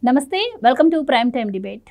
నమస్తే welcome to prime time debate.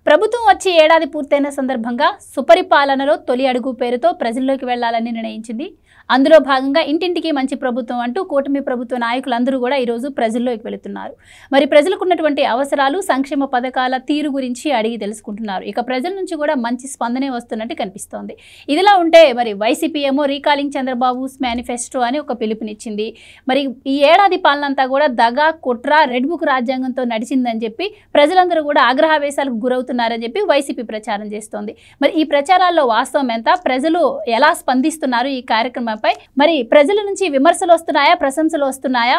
ప్రభుత్వం వచ్చి ఏడాది పూర్తయిన సందర్భంగా సుపరిపాలనలో తొలి అడుగు పేరుతో ప్రజల్లోకి వెళ్లాలని నిర్ణయించింది. అందులో భాగంగా ఇంటింటికి మంచి ప్రభుత్వం అంటూ కూటమి ప్రభుత్వ నాయకులందరూ కూడా ఈరోజు ప్రజల్లోకి వెళుతున్నారు. మరి ప్రజలకు ఉన్నటువంటి అవసరాలు, సంక్షేమ పథకాల తీరు గురించి అడిగి తెలుసుకుంటున్నారు. ఇక ప్రజల నుంచి కూడా మంచి స్పందనే వస్తున్నట్టు కనిపిస్తోంది. ఇదిలా ఉంటే మరి వైసీపీ ఏమో రీకాలింగ్ చంద్రబాబుస్ మేనిఫెస్టో అని ఒక పిలుపునిచ్చింది. మరి ఈ ఏడాది పాలన అంతా కూడా దగా, కుట్ర, రెడ్ బుక్ రాజ్యాంగంతో నడిచిందని చెప్పి ప్రజలందరూ కూడా ఆగ్రహావేశాలకు గురవుతున్నారని చెప్పి వైసీపీ ప్రచారం చేస్తోంది. మరి ఈ ప్రచారాల్లో వాస్తవం ఎంత, ప్రజలు ఎలా స్పందిస్తున్నారు ఈ కార్యక్రమంపై, మరి ప్రజల నుంచి విమర్శలు వస్తున్నాయా, ప్రశంసలు వస్తున్నాయా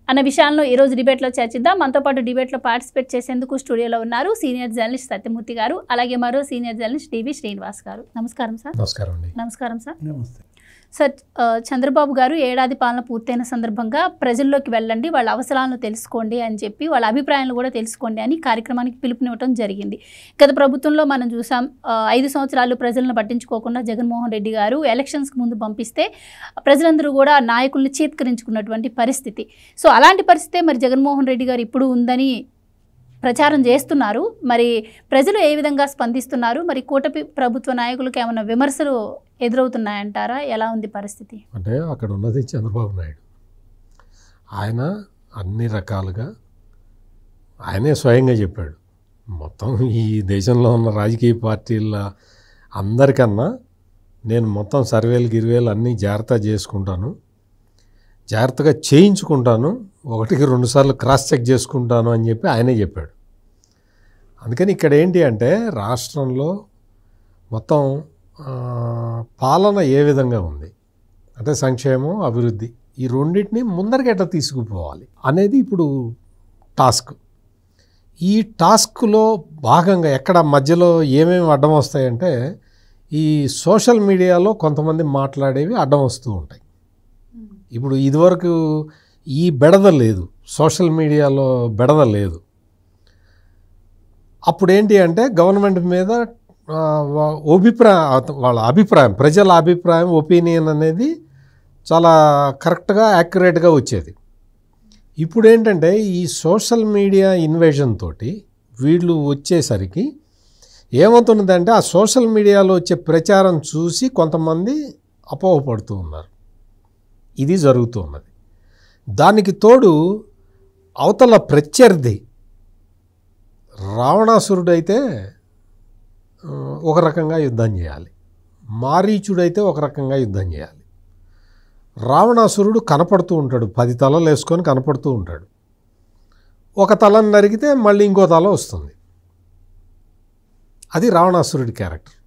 అన్న విషయాలను ఈ రోజు డిబేట్లో చర్చిద్దాం. మనతో పాటు డిబేట్లో పార్టిసిపేట్ చేసేందుకు స్టూడియోలో ఉన్నారు సీనియర్ జర్నలిస్ట్ సత్యమూర్తి గారు, అలాగే మరో సీనియర్ జర్నలిస్ట్ డివి శ్రీనివాస్ గారు. నమస్కారం సార్. నమస్కారం సార్. సార్, చంద్రబాబు గారు ఏడాది పాలన పూర్తయిన సందర్భంగా ప్రజల్లోకి వెళ్ళండి, వాళ్ళ అవసరాలను తెలుసుకోండి అని చెప్పి, వాళ్ళ అభిప్రాయాలను కూడా తెలుసుకోండి అని కార్యక్రమానికి పిలుపునివ్వడం జరిగింది. గత ప్రభుత్వంలో మనం చూసాం, 5 సంవత్సరాలు ప్రజలను పట్టించుకోకుండా జగన్మోహన్ రెడ్డి గారు ఎలక్షన్స్కి ముందు పంపిస్తే ప్రజలందరూ కూడా నాయకుల్ని చీత్కరించుకున్నటువంటి పరిస్థితి. సో అలాంటి పరిస్థితే మరి జగన్మోహన్ రెడ్డి గారు ఇప్పుడు ఉందని ప్రచారం చేస్తున్నారు. మరి ప్రజలు ఏ విధంగా స్పందిస్తున్నారు? మరి కూటమి ప్రభుత్వ నాయకులకు ఏమైనా విమర్శలు ఎదురవుతున్నాయంటారా? ఎలా ఉంది పరిస్థితి? అంటే అక్కడ ఉన్నది చంద్రబాబు నాయుడు. ఆయన అన్ని రకాలుగా ఆయనే స్వయంగా చెప్పాడు, మొత్తం ఈ దేశంలో ఉన్న రాజకీయ పార్టీల అందరికన్నా నేను మొత్తం సర్వేలు అన్నీ జాగ్రత్త చేసుకుంటాను, జాగ్రత్తగా చేయించుకుంటాను, 1కి 2 సార్లు క్రాస్ చెక్ చేసుకుంటాను అని చెప్పి ఆయనే చెప్పాడు. అందుకని ఇక్కడ ఏంటి అంటే రాష్ట్రంలో మొత్తం పాలన ఏ విధంగా ఉంది అంటే సంక్షేమం, అభివృద్ధి, ఈ రెండింటిని ముందరికి ఎట్లా తీసుకుపోవాలి అనేది ఇప్పుడు టాస్క్. ఈ టాస్క్లో భాగంగా ఎక్కడ మధ్యలో ఏమేమి అడ్డం వస్తాయంటే ఈ సోషల్ మీడియాలో కొంతమంది మాట్లాడేవి అడ్డం వస్తూ ఉంటాయి. ఇప్పుడు ఇదివరకు ఈ బెడద లేదు, సోషల్ మీడియాలో బెడద లేదు. అప్పుడు ఏంటి అంటే గవర్నమెంట్ మీద వాళ్ళ అభిప్రాయం, ప్రజల అభిప్రాయం, ఒపీనియన్ అనేది చాలా కరెక్ట్గా, యాక్యురేట్గా వచ్చేది. ఇప్పుడు ఏంటంటే ఈ సోషల్ మీడియా ఇన్వేషన్ తోటి వీళ్ళు వచ్చేసరికి ఏమవుతున్నదంటే ఆ సోషల్ మీడియాలో వచ్చే ప్రచారం చూసి కొంతమంది అపోహపడుతూ ఉన్నారు. ఇది జరుగుతూ ఉన్నది. దానికి తోడు అవతల ప్రత్యర్థి రావణాసురుడైతే ఒక రకంగా యుద్ధం చేయాలి, మారీచుడైతే ఒక రకంగా యుద్ధం చేయాలి. రావణాసురుడు కనపడుతూ ఉంటాడు, 10 తలలు వేసుకొని కనపడుతూ ఉంటాడు. ఒక తలను నరికితే మళ్ళీ ఇంకో తల వస్తుంది. అది రావణాసురుడి క్యారెక్టర్.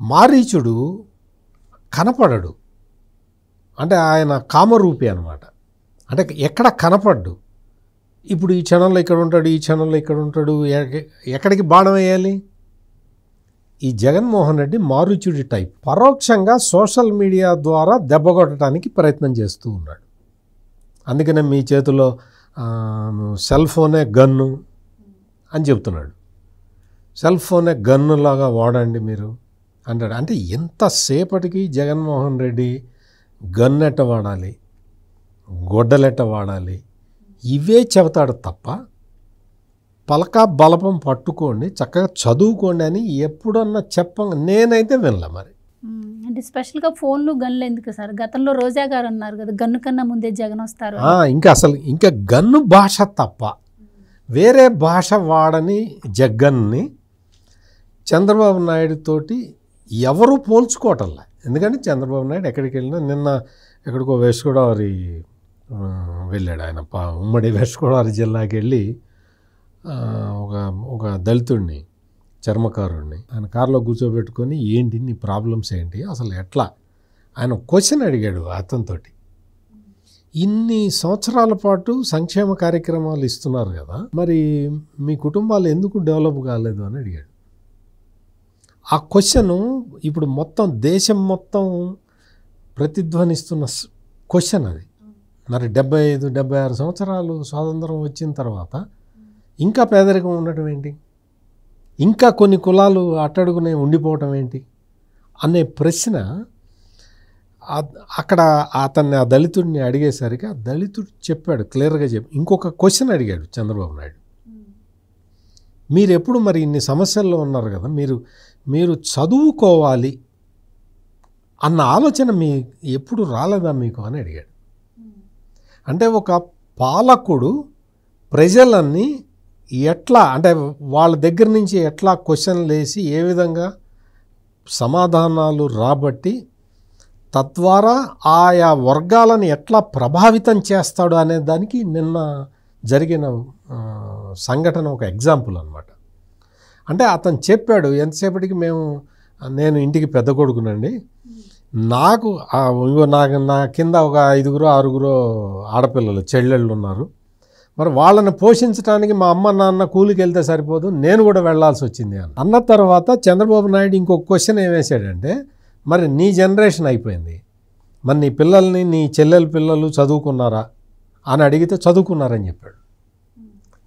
మారీచుడు కనపడడు, అంటే ఆయన కామరూపి అనమాట. అంటే ఎక్కడ కనపడ్డు. ఇప్పుడు ఈ క్షణంలో ఇక్కడ ఉంటాడు, ఈ క్షణంలో ఇక్కడ ఉంటాడు, ఎక్కడికి బాణం వేయాలి? ఈ జగన్మోహన్ రెడ్డి మారీచుడి టైప్. పరోక్షంగా సోషల్ మీడియా ద్వారా దెబ్బకొట్టడానికి ప్రయత్నం చేస్తూ ఉన్నాడు. అందుకనే మీ చేతిలో సెల్ ఫోనే గన్ను అని చెప్తున్నాడు. సెల్ ఫోనే గన్నులాగా వాడండి మీరు అంటాడు. అంటే ఎంతసేపటికి జగన్మోహన్ రెడ్డి గన్నెట్ట వాడాలి, గొడ్డలెట్ట వాడాలి, ఇవే చెబుతాడు తప్ప పలకా బలపం పట్టుకోండి, చక్కగా చదువుకోండి అని ఎప్పుడన్నా నేనైతే వినలే. మరి అంటే స్పెషల్గా ఫోన్లు, గన్లు ఎందుకు సార్? గతంలో రోజా గారు అన్నారు కదా, గన్ను కన్నా ముందే జగన్ వస్తారు. ఇంకా గన్ను భాష తప్ప వేరే భాష వాడని జగన్ని చంద్రబాబు నాయుడు తోటి ఎవరూ పోల్చుకోవటంలే. ఎందుకంటే చంద్రబాబు నాయుడు ఎక్కడికి వెళ్ళినా, నిన్న ఎక్కడికో వెస్ట్ గోదావరి వెళ్ళాడు ఆయన, ఉమ్మడి వెస్ట్ గోదావరి జిల్లాకి వెళ్ళి ఒక దళితుడిని, చర్మకారుడిని ఆయన కారులో కూర్చోబెట్టుకొని ఏంటి నీ ప్రాబ్లమ్స్ ఏంటి, అసలు ఎట్లా, ఆయన క్వశ్చన్ అడిగాడు అతనితోటి. ఇన్ని సంవత్సరాల పాటు సంక్షేమ కార్యక్రమాలు ఇస్తున్నారు కదా, మరి మీ కుటుంబాలు ఎందుకు డెవలప్ కాలేదు అని అడిగాడు. ఆ క్వశ్చను ఇప్పుడు మొత్తం దేశం మొత్తం ప్రతిధ్వనిస్తున్న క్వశ్చన్ అది. మరి 75-76 సంవత్సరాలు స్వాతంత్రం వచ్చిన తర్వాత ఇంకా పేదరికం ఉండటం ఏంటి, ఇంకా కొన్ని కులాలు అట్టడుగునే ఉండిపోవటం ఏంటి అనే ప్రశ్న అక్కడ అతన్ని, ఆ దళితుడిని అడిగేసరికి ఆ దళితుడు చెప్పాడు, క్లియర్గా ఇంకొక క్వశ్చన్ అడిగాడు చంద్రబాబు నాయుడు. మీరు ఎప్పుడు మరి ఇన్ని సమస్యల్లో ఉన్నారు కదా, మీరు చదువుకోవాలి అన్న ఆలోచన మీ ఎప్పుడు రాలేదా మీకు అని అడిగాడు. అంటే ఒక పాలకుడు ప్రజలన్నీ ఎట్లా, అంటే వాళ్ళ దగ్గర నుంచి ఎట్లా క్వశ్చన్లు వేసి ఏ విధంగా సమాధానాలు రాబట్టి తద్వారా ఆయా వర్గాలను ఎట్లా ప్రభావితం చేస్తాడు అనే దానికి నిన్న జరిగిన సంఘటన ఒక ఎగ్జాంపుల్ అన్నమాట. అంటే అతను చెప్పాడు, ఎంతసేపటికి నేను ఇంటికి పెద్ద కొడుకునండి, నాకు నా కింద ఒక 5 6 ఆడపిల్లలు చెల్లెళ్ళు ఉన్నారు, మరి వాళ్ళని పోషించడానికి మా అమ్మ నాన్న కూలికి వెళ్తే సరిపోదు, నేను కూడా వెళ్లాల్సి వచ్చింది అన్న తర్వాత చంద్రబాబు నాయుడు ఇంకొక క్వశ్చన్ ఏం వేసాడంటే, మరి నీ జనరేషన్ అయిపోయింది, మరి నీ పిల్లల్ని, నీ చెల్లెల పిల్లలు చదువుకున్నారా అని అడిగితే చదువుకున్నారని చెప్పాడు.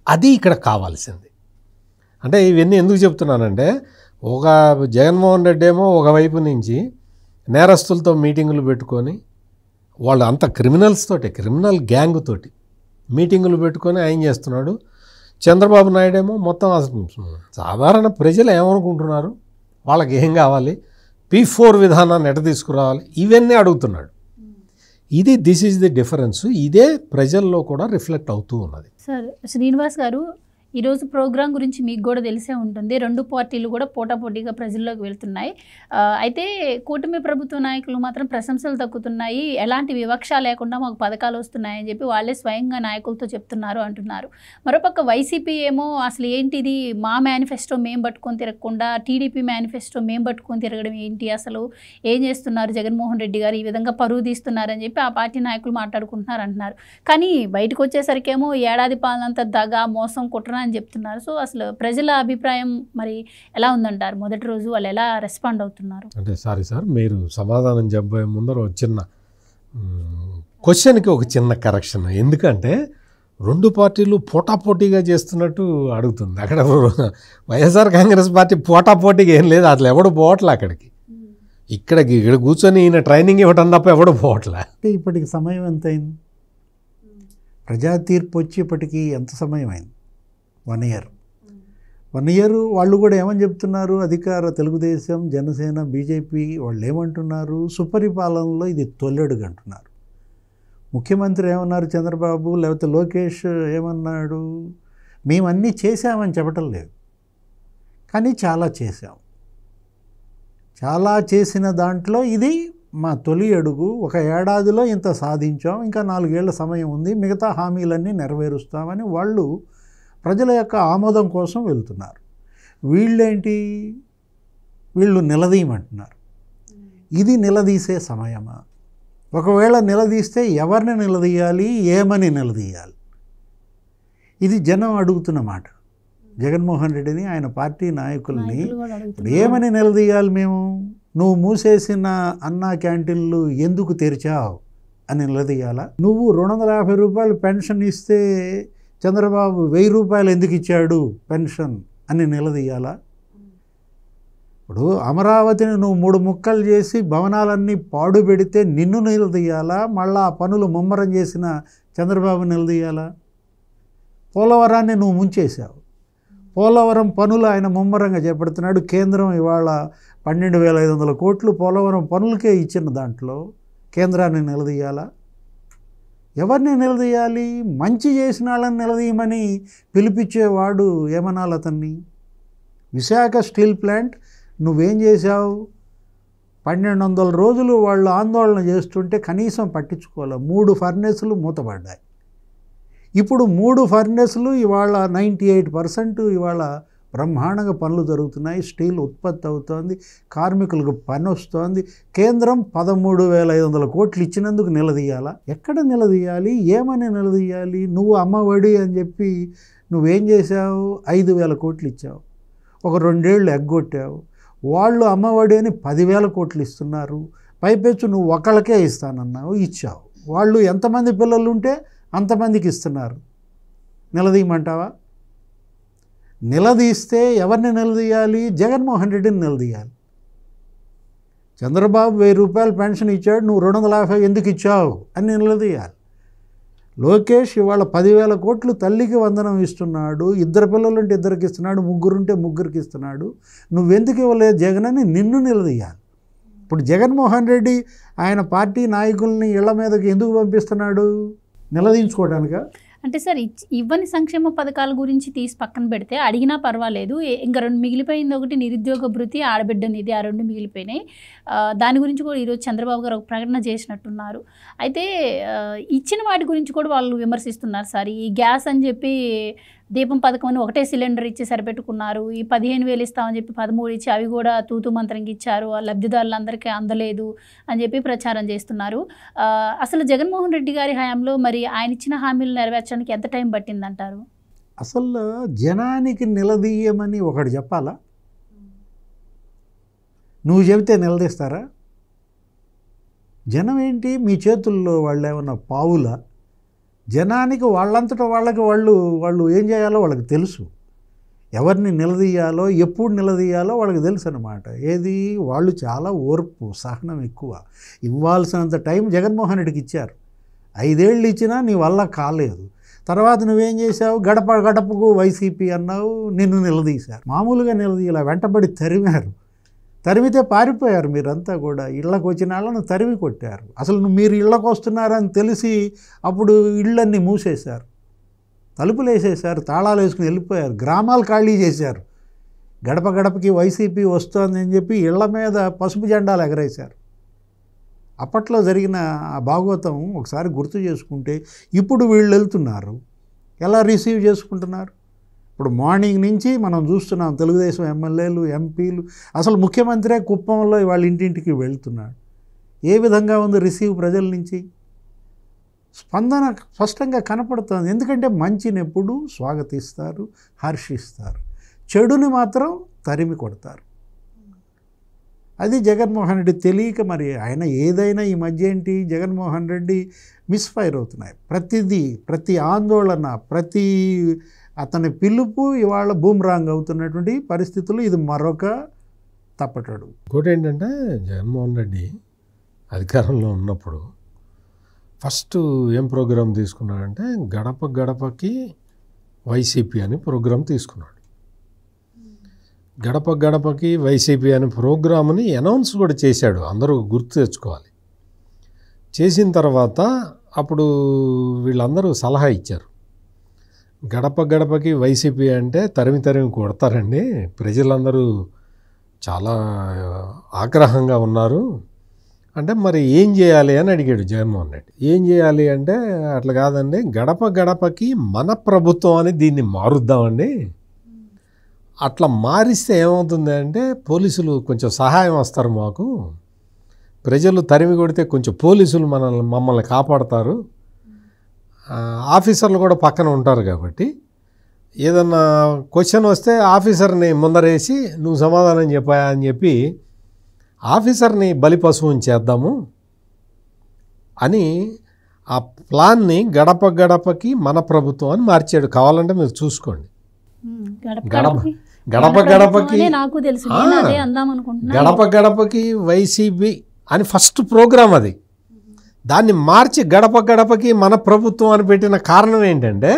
అది ఇక్కడ కావాల్సింది. అంటే ఇవన్నీ ఎందుకు చెప్తున్నానంటే, ఒక జగన్మోహన్ రెడ్డి ఏమో ఒకవైపు నుంచి నేరస్తులతో మీటింగులు పెట్టుకొని, వాళ్ళు అంత క్రిమినల్ గ్యాంగ్ తోటి మీటింగులు పెట్టుకొని ఆయన చేస్తున్నాడు. చంద్రబాబు నాయుడు ఏమో మొత్తం సాధారణ ప్రజలు ఏమనుకుంటున్నారు, వాళ్ళకి ఏం కావాలి, P4 విధానాన్ని ఎట తీసుకురావాలి, ఇవన్నీ అడుగుతున్నాడు. This is the difference. ఇదే ప్రజల్లో కూడా రిఫ్లెక్ట్ అవుతూ ఉన్నది. సార్ శ్రీనివాస్ గారు, ఈరోజు ప్రోగ్రాం గురించి మీకు కూడా తెలిసే ఉంటుంది. 2 పార్టీలు కూడా పోటాపోటీగా ప్రజల్లోకి వెళ్తున్నాయి. అయితే కూటమి ప్రభుత్వ నాయకులు మాత్రం ప్రశంసలు దక్కుతున్నాయి, ఎలాంటి వివక్ష లేకుండా మాకు పథకాలు వస్తున్నాయని చెప్పి వాళ్ళే స్వయంగా నాయకులతో చెప్తున్నారు అంటున్నారు. మరోపక్క వైసీపీ ఏమో అసలు ఏంటిది, మా మేనిఫెస్టో మేము పట్టుకొని తిరగకుండా టీడీపీ మేనిఫెస్టో మేము పట్టుకొని తిరగడం ఏంటి, అసలు ఏం చేస్తున్నారు జగన్మోహన్ రెడ్డి గారు, ఈ విధంగా పరువు తీస్తున్నారని చెప్పి ఆ పార్టీ నాయకులు మాట్లాడుకుంటున్నారు అంటున్నారు. కానీ బయటకు వచ్చేసరికేమో ఏడాది పాలనంతా దగా మోసం కుట్ర అని చెప్తున్నారు. సో అసలు ప్రజల అభిప్రాయం మరి ఎలా ఉందంటారు? మొదటి రోజు వాళ్ళు ఎలా రెస్పాండ్ అవుతున్నారు? అంటే సార్, మీరు సమాధానం చెప్పబోయే ముందర ఒక చిన్న క్వశ్చన్కి ఒక చిన్న కరెక్షన్. ఎందుకంటే 2 పార్టీలు పోటాపోటీగా చేస్తున్నట్టు అడుగుతుంది. అక్కడ వైఎస్ఆర్ కాంగ్రెస్ పార్టీ పోటాపోటీగా ఏం లేదు, అసలు ఎవడు పోవట్లే అక్కడికి. ఇక్కడ కూర్చొని ఈయన ట్రైనింగ్ ఇవ్వటం తప్ప ఎవడు పోవట్లే. ఇప్పటికి సమయం ఎంత అయింది? ప్రజా తీర్పు వచ్చి ఇప్పటికి ఎంత సమయం అయింది? 1 year. 1 year వాళ్ళు కూడా ఏమని చెప్తున్నారు, అధికార తెలుగుదేశం, జనసేన, బీజేపీ వాళ్ళు ఏమంటున్నారు, సుపరిపాలనలో ఇది తొలెడుగు అంటున్నారు. ముఖ్యమంత్రి ఏమన్నారు చంద్రబాబు, లేకపోతే లోకేష్ ఏమన్నాడు, మేమన్నీ చేశామని చెప్పటం లేదు, కానీ చాలా చేశాం. చాలా చేసిన దాంట్లో ఇది మా తొలి అడుగు, 1 ఏడాదిలో ఇంత సాధించాం, ఇంకా 4 ఏళ్ల సమయం ఉంది, మిగతా హామీలన్నీ నెరవేరుస్తామని వాళ్ళు ప్రజల యొక్క ఆమోదం కోసం వెళ్తున్నారు. వీళ్ళేంటి, వీళ్ళు నిలదీయమంటున్నారు. ఇది నిలదీసే సమయమా? ఒకవేళ నిలదీస్తే ఎవరిని నిలదీయాలి, ఏమని నిలదీయాలి? ఇది జనం అడుగుతున్న మాట. జగన్మోహన్ రెడ్డిని, ఆయన పార్టీ నాయకుల్ని ఏమని నిలదీయాలి? మేము నువ్వు మూసేసిన అన్నా క్యాంటీన్లు ఎందుకు తెరిచావు అని నిలదీయాలా? నువ్వు 250 రూపాయలు పెన్షన్ ఇస్తే చంద్రబాబు 1000 రూపాయలు ఎందుకు ఇచ్చాడు పెన్షన్ అని నిలదీయాలా? ఇప్పుడు అమరావతిని నువ్వు 3 ముక్కలు చేసి భవనాలన్నీ పాడు పెడితే నిన్ను నిలదీయాలా? మళ్ళా ఆ పనులు ముమ్మరం చేసిన చంద్రబాబు నిలదీయాలా? పోలవరాన్ని నువ్వు ముంచేశావు, పోలవరం పనులు ఆయన ముమ్మరంగా చేపడుతున్నాడు. కేంద్రం ఇవాళ 12,500 కోట్లు పోలవరం పనులకే ఇచ్చిన దాంట్లో కేంద్రాన్ని నిలదీయాలా? ఎవరిని నిలదీయాలి? మంచి చేసిన వాళ్ళని నిలదీయమని పిలిపించేవాడు ఏమనాలి అతన్ని? విశాఖ స్టీల్ ప్లాంట్ నువ్వేం చేశావు? 1200 రోజులు వాళ్ళు ఆందోళన చేస్తుంటే కనీసం పట్టించుకోవాలి. 3 ఫర్నేసులు మూతపడ్డాయి. ఇప్పుడు 3 ఫర్నేసులు ఇవాళ 98% ఇవాళ బ్రహ్మాండంగా పనులు జరుగుతున్నాయి, స్టీల్ ఉత్పత్తి అవుతోంది, కార్మికులకు పని వస్తోంది. కేంద్రం 13,500 కోట్లు ఇచ్చినందుకు నిలదీయాలా? ఎక్కడ నిలదీయాలి? ఏమని నిలదీయాలి? నువ్వు అమ్మఒడి అని చెప్పి నువ్వేం చేశావు? 5,000 కోట్లు ఇచ్చావు, ఒక 2 ఏళ్ళు ఎగ్గొట్టావు. వాళ్ళు అమ్మఒడి అని 10,000 కోట్లు ఇస్తున్నారు, పైపెచ్చు నువ్వు ఒకళ్ళకే ఇస్తానన్నావు, ఇచ్చావు. వాళ్ళు ఎంతమంది పిల్లలు ఉంటే అంతమందికి ఇస్తున్నారు. నిలదీయమంటావా? నిలదీస్తే ఎవరిని నిలదీయాలి? జగన్మోహన్ రెడ్డిని నిలదీయాలి. చంద్రబాబు 1000 రూపాయలు పెన్షన్ ఇచ్చాడు, నువ్వు 250 ఎందుకు ఇచ్చావు అని నిలదీయాలి. లోకేష్ ఇవాళ 10,000 కోట్లు తల్లికి వందనం ఇస్తున్నాడు, 2 పిల్లలుంటే 2కి ఇస్తున్నాడు, 3 ఉంటే 3కి ఇస్తున్నాడు, నువ్వెందుకు ఇవ్వలేదు జగన్ అని నిన్ను నిలదీయాలి. ఇప్పుడు జగన్మోహన్ రెడ్డి ఆయన పార్టీ నాయకుల్ని ఇళ్ల మీదకి ఎందుకు పంపిస్తున్నాడు? నిలదీయించుకోవడానిక? అంటే సార్ ఇవ్వని సంక్షేమ పథకాల గురించి తీసి పక్కన పెడితే అడిగినా పర్వాలేదు, ఇంకా 2 మిగిలిపోయింది. ఒకటి నిరుద్యోగ భృతి, ఆడబిడ్డ నిధి, ఆ 2 మిగిలిపోయినాయి. దాని గురించి కూడా ఈరోజు చంద్రబాబు గారు ఒక ప్రకటన చేసినట్టున్నారు. అయితే ఇచ్చిన వాటి గురించి కూడా వాళ్ళు విమర్శిస్తున్నారు సార్. ఈ గ్యాస్ అని చెప్పి దీపం పథకం అని ఒకటే సిలిండర్ ఇచ్చి సరిపెట్టుకున్నారు. ఈ 15,000 ఇస్తామని చెప్పి 13 ఇచ్చి అవి కూడా తూతు మంత్రంకి ఇచ్చారు, ఆ లబ్ధిదారులందరికీ అందలేదు అని చెప్పి ప్రచారం చేస్తున్నారు. అసలు జగన్మోహన్ రెడ్డి గారి హయాంలో మరి ఆయన ఇచ్చిన హామీలు నెరవేర్చడానికి ఎంత టైం పట్టిందంటారు? అసలు జనానికి నిలదీయమని ఒకటి చెప్పాలా? నువ్వు చెబితే నిలదీస్తారా? జనం ఏంటి మీ చేతుల్లో? వాళ్ళు ఏమన్నా పావులా? జనానికి వాళ్ళంతటా వాళ్ళు ఏం చేయాలో వాళ్ళకి తెలుసు. ఎవరిని నిలదీయాలో, ఎప్పుడు నిలదీయాలో వాళ్ళకి తెలుసు అన్నమాట. ఏది, వాళ్ళు చాలా ఓర్పు, సహనం ఎక్కువ. ఇవ్వాల్సినంత టైం జగన్మోహన్ రెడ్డికి ఇచ్చారు. 5 ఏళ్ళు ఇచ్చినా నీ వల్ల కాలేదు. తర్వాత నువ్వేం చేసావు? గడప గడపకు వైసీపీ అన్నావు, నిన్ను నిలదీశారు. మామూలుగా నిలదీయాల, వెంటబడి తరిమారు. తరిమితే పారిపోయారు మీరంతా కూడా. ఇళ్ళకు వచ్చిన వాళ్ళను తరిమి కొట్టారు. అసలు మీరు ఇళ్ళకు వస్తున్నారని తెలిసి అప్పుడు ఇళ్ళన్నీ మూసేశారు, తలుపులు వేసేశారు, తాళాలు వేసుకుని వెళ్ళిపోయారు, గ్రామాలు ఖాళీ చేశారు. గడప గడపకి వైసీపీ వస్తుందని చెప్పి ఇళ్ల మీద పసుపు జెండాలు ఎగరేశారు. అప్పట్లో జరిగిన ఆ భాగవతం ఒకసారి గుర్తు చేసుకుంటే ఇప్పుడు వీళ్ళు వెళ్తున్నారు, ఎలా రిసీవ్ చేసుకుంటున్నారు? ఇప్పుడు మార్నింగ్ నుంచి మనం చూస్తున్నాం తెలుగుదేశం ఎమ్మెల్యేలు, ఎంపీలు, అసలు ముఖ్యమంత్రే కుప్పంలో వాళ్ళ ఇంటింటికి వెళ్తున్నాడు. ఏ విధంగా ఉంది రిసీవ్ ప్రజల నుంచి? స్పందన స్పష్టంగా కనపడుతుంది. ఎందుకంటే మంచిని ఎప్పుడు స్వాగతిస్తారు, హర్షిస్తారు, చెడుని మాత్రం తరిమి కొడతారు. అది జగన్మోహన్ రెడ్డి తెలియక మరి ఆయన ఏదైనా ఈ మధ్య ఏంటి, జగన్మోహన్ రెడ్డి మిస్ఫైర్ అవుతున్నాయి. ప్రతిదీ, ప్రతి ఆందోళన, ప్రతి అతని పిలుపు ఇవాళ బూమ్రాంగ్ అవుతున్నటువంటి పరిస్థితులు. ఇది మరొక తప్పటడు. ఇంకోటి ఏంటంటే, జగన్మోహన్ రెడ్డి అధికారంలో ఉన్నప్పుడు ఫస్ట్ ఏం ప్రోగ్రాం తీసుకున్నాడంటే, గడప గడపకి వైసీపీ అని ప్రోగ్రాం తీసుకున్నాడు. గడప గడపకి వైసీపీ అనే ప్రోగ్రామ్ని అనౌన్స్ కూడా చేశాడు, అందరూ గుర్తు తెచ్చుకోవాలి. చేసిన తర్వాత అప్పుడు వీళ్ళందరూ సలహా ఇచ్చారు, గడప గడపకి వైసీపీ అంటే తరిమి తరిమి కొడతారండి, ప్రజలందరూ చాలా ఆగ్రహంగా ఉన్నారు అంటే మరి ఏం చేయాలి అని అడిగాడు జగన్మోహన్ రెడ్డి. ఏం చేయాలి అంటే, అట్లా కాదండి, గడప గడపకి మన ప్రభుత్వం అని దీన్ని మారుద్దామండి. అట్లా మారిస్తే ఏమవుతుంది అంటే, పోలీసులు కొంచెం సహాయం వస్తారు మాకు, ప్రజలు తరిమి కొడితే కొంచెం పోలీసులు మమ్మల్ని కాపాడతారు, ఆఫీసర్లు కూడా పక్కన ఉంటారు కాబట్టి ఏదన్నా క్వశ్చన్ వస్తే ఆఫీసర్ని ముందరేసి నువ్వు సమాధానం చెప్పాయా అని చెప్పి ఆఫీసర్ని బలిపశువుని చేద్దాము అని ఆ ప్లాన్ని గడప గడపకి మన ప్రభుత్వం అని మార్చాడు. కావాలంటే మీరు చూసుకోండి. గడప గడపకి గడప గడపకి వైసీపీ అని ఫస్ట్ ప్రోగ్రాం అది. దాన్ని మార్చి గడప గడపకి మన ప్రభుత్వం అని పెట్టిన కారణం ఏంటంటే,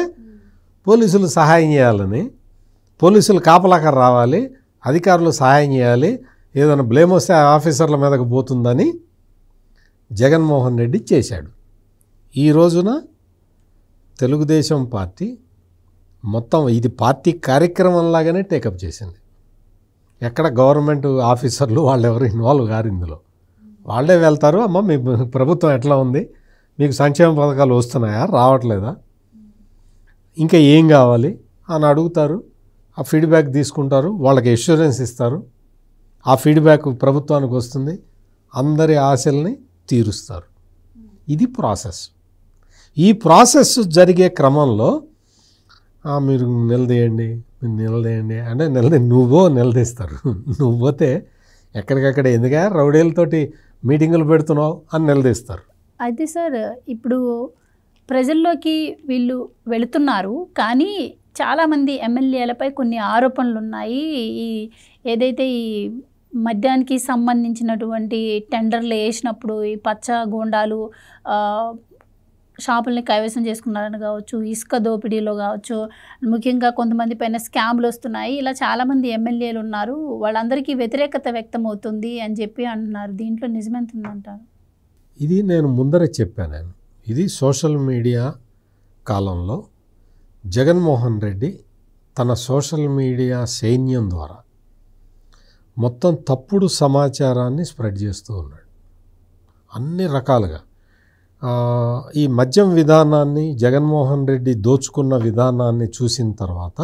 పోలీసులు సహాయం చేయాలని, పోలీసులు కాపలాక రావాలి, అధికారులు సహాయం చేయాలి, ఏదైనా బ్లేమ్ వస్తే ఆఫీసర్ల మీదకు పోతుందని జగన్మోహన్ రెడ్డి చేశాడు. ఈ రోజున తెలుగుదేశం పార్టీ మొత్తం ఇది పార్టీ కార్యక్రమంలాగానే టేకప్ చేసింది. ఎక్కడ గవర్నమెంట్ ఆఫీసర్లు వాళ్ళు ఎవరు ఇన్వాల్వ్ కారు ఇందులో. వాళ్ళే వెళ్తారు, అమ్మ మీ ప్రభుత్వం ఎట్లా ఉంది, మీకు సంక్షేమ పథకాలు వస్తున్నాయా, రావట్లేదా, ఇంకా ఏం కావాలి అని అడుగుతారు. ఆ ఫీడ్బ్యాక్ తీసుకుంటారు, వాళ్ళకి ఎష్యూరెన్స్ ఇస్తారు, ఆ ఫీడ్బ్యాక్ ప్రభుత్వానికి వస్తుంది, అందరి ఆశల్ని తీరుస్తారు. ఇది ప్రాసెస్. ఈ ప్రాసెస్ జరిగే క్రమంలో మీరు నిలదీయండి అంటే నువ్వో నిలదీస్తారు. నువ్వు పోతే ఎక్కడికక్కడ ఎందుక రౌడీలతోటి మీటింగులు పెడుతున్నావు అని నిలదీస్తారు. అయితే సార్, ఇప్పుడు ప్రజల్లోకి వీళ్ళు వెళుతున్నారు, కానీ చాలామంది ఎమ్మెల్యేలపై కొన్ని ఆరోపణలు ఉన్నాయి. ఈ ఏదైతే ఈ మద్యానికి సంబంధించినటువంటి టెండర్లు వేసినప్పుడు ఈ పచ్చ గోండాలు షాపుల్ని కైవసం చేసుకున్నారని కావచ్చు, ఇసుక దోపిడీలో కావచ్చు, ముఖ్యంగా కొంతమంది పైన స్కామ్లు వస్తున్నాయి. ఇలా చాలామంది ఎమ్మెల్యేలు ఉన్నారు, వాళ్ళందరికీ వ్యతిరేకత వ్యక్తం అవుతుంది అని చెప్పి అంటున్నారు. దీంట్లో నిజమెంత ఉందంటారు? ఇది నేను ముందరే చెప్పాను. ఇది సోషల్ మీడియా కాలంలో జగన్మోహన్ రెడ్డి తన సోషల్ మీడియా సైన్యం ద్వారా మొత్తం తప్పుడు సమాచారాన్ని స్ప్రెడ్ చేస్తూ ఉన్నాడు అన్ని రకాలుగా. ఈ మద్యం విధానాన్ని, జగన్మోహన్ రెడ్డి దోచుకున్న విధానాన్ని చూసిన తర్వాత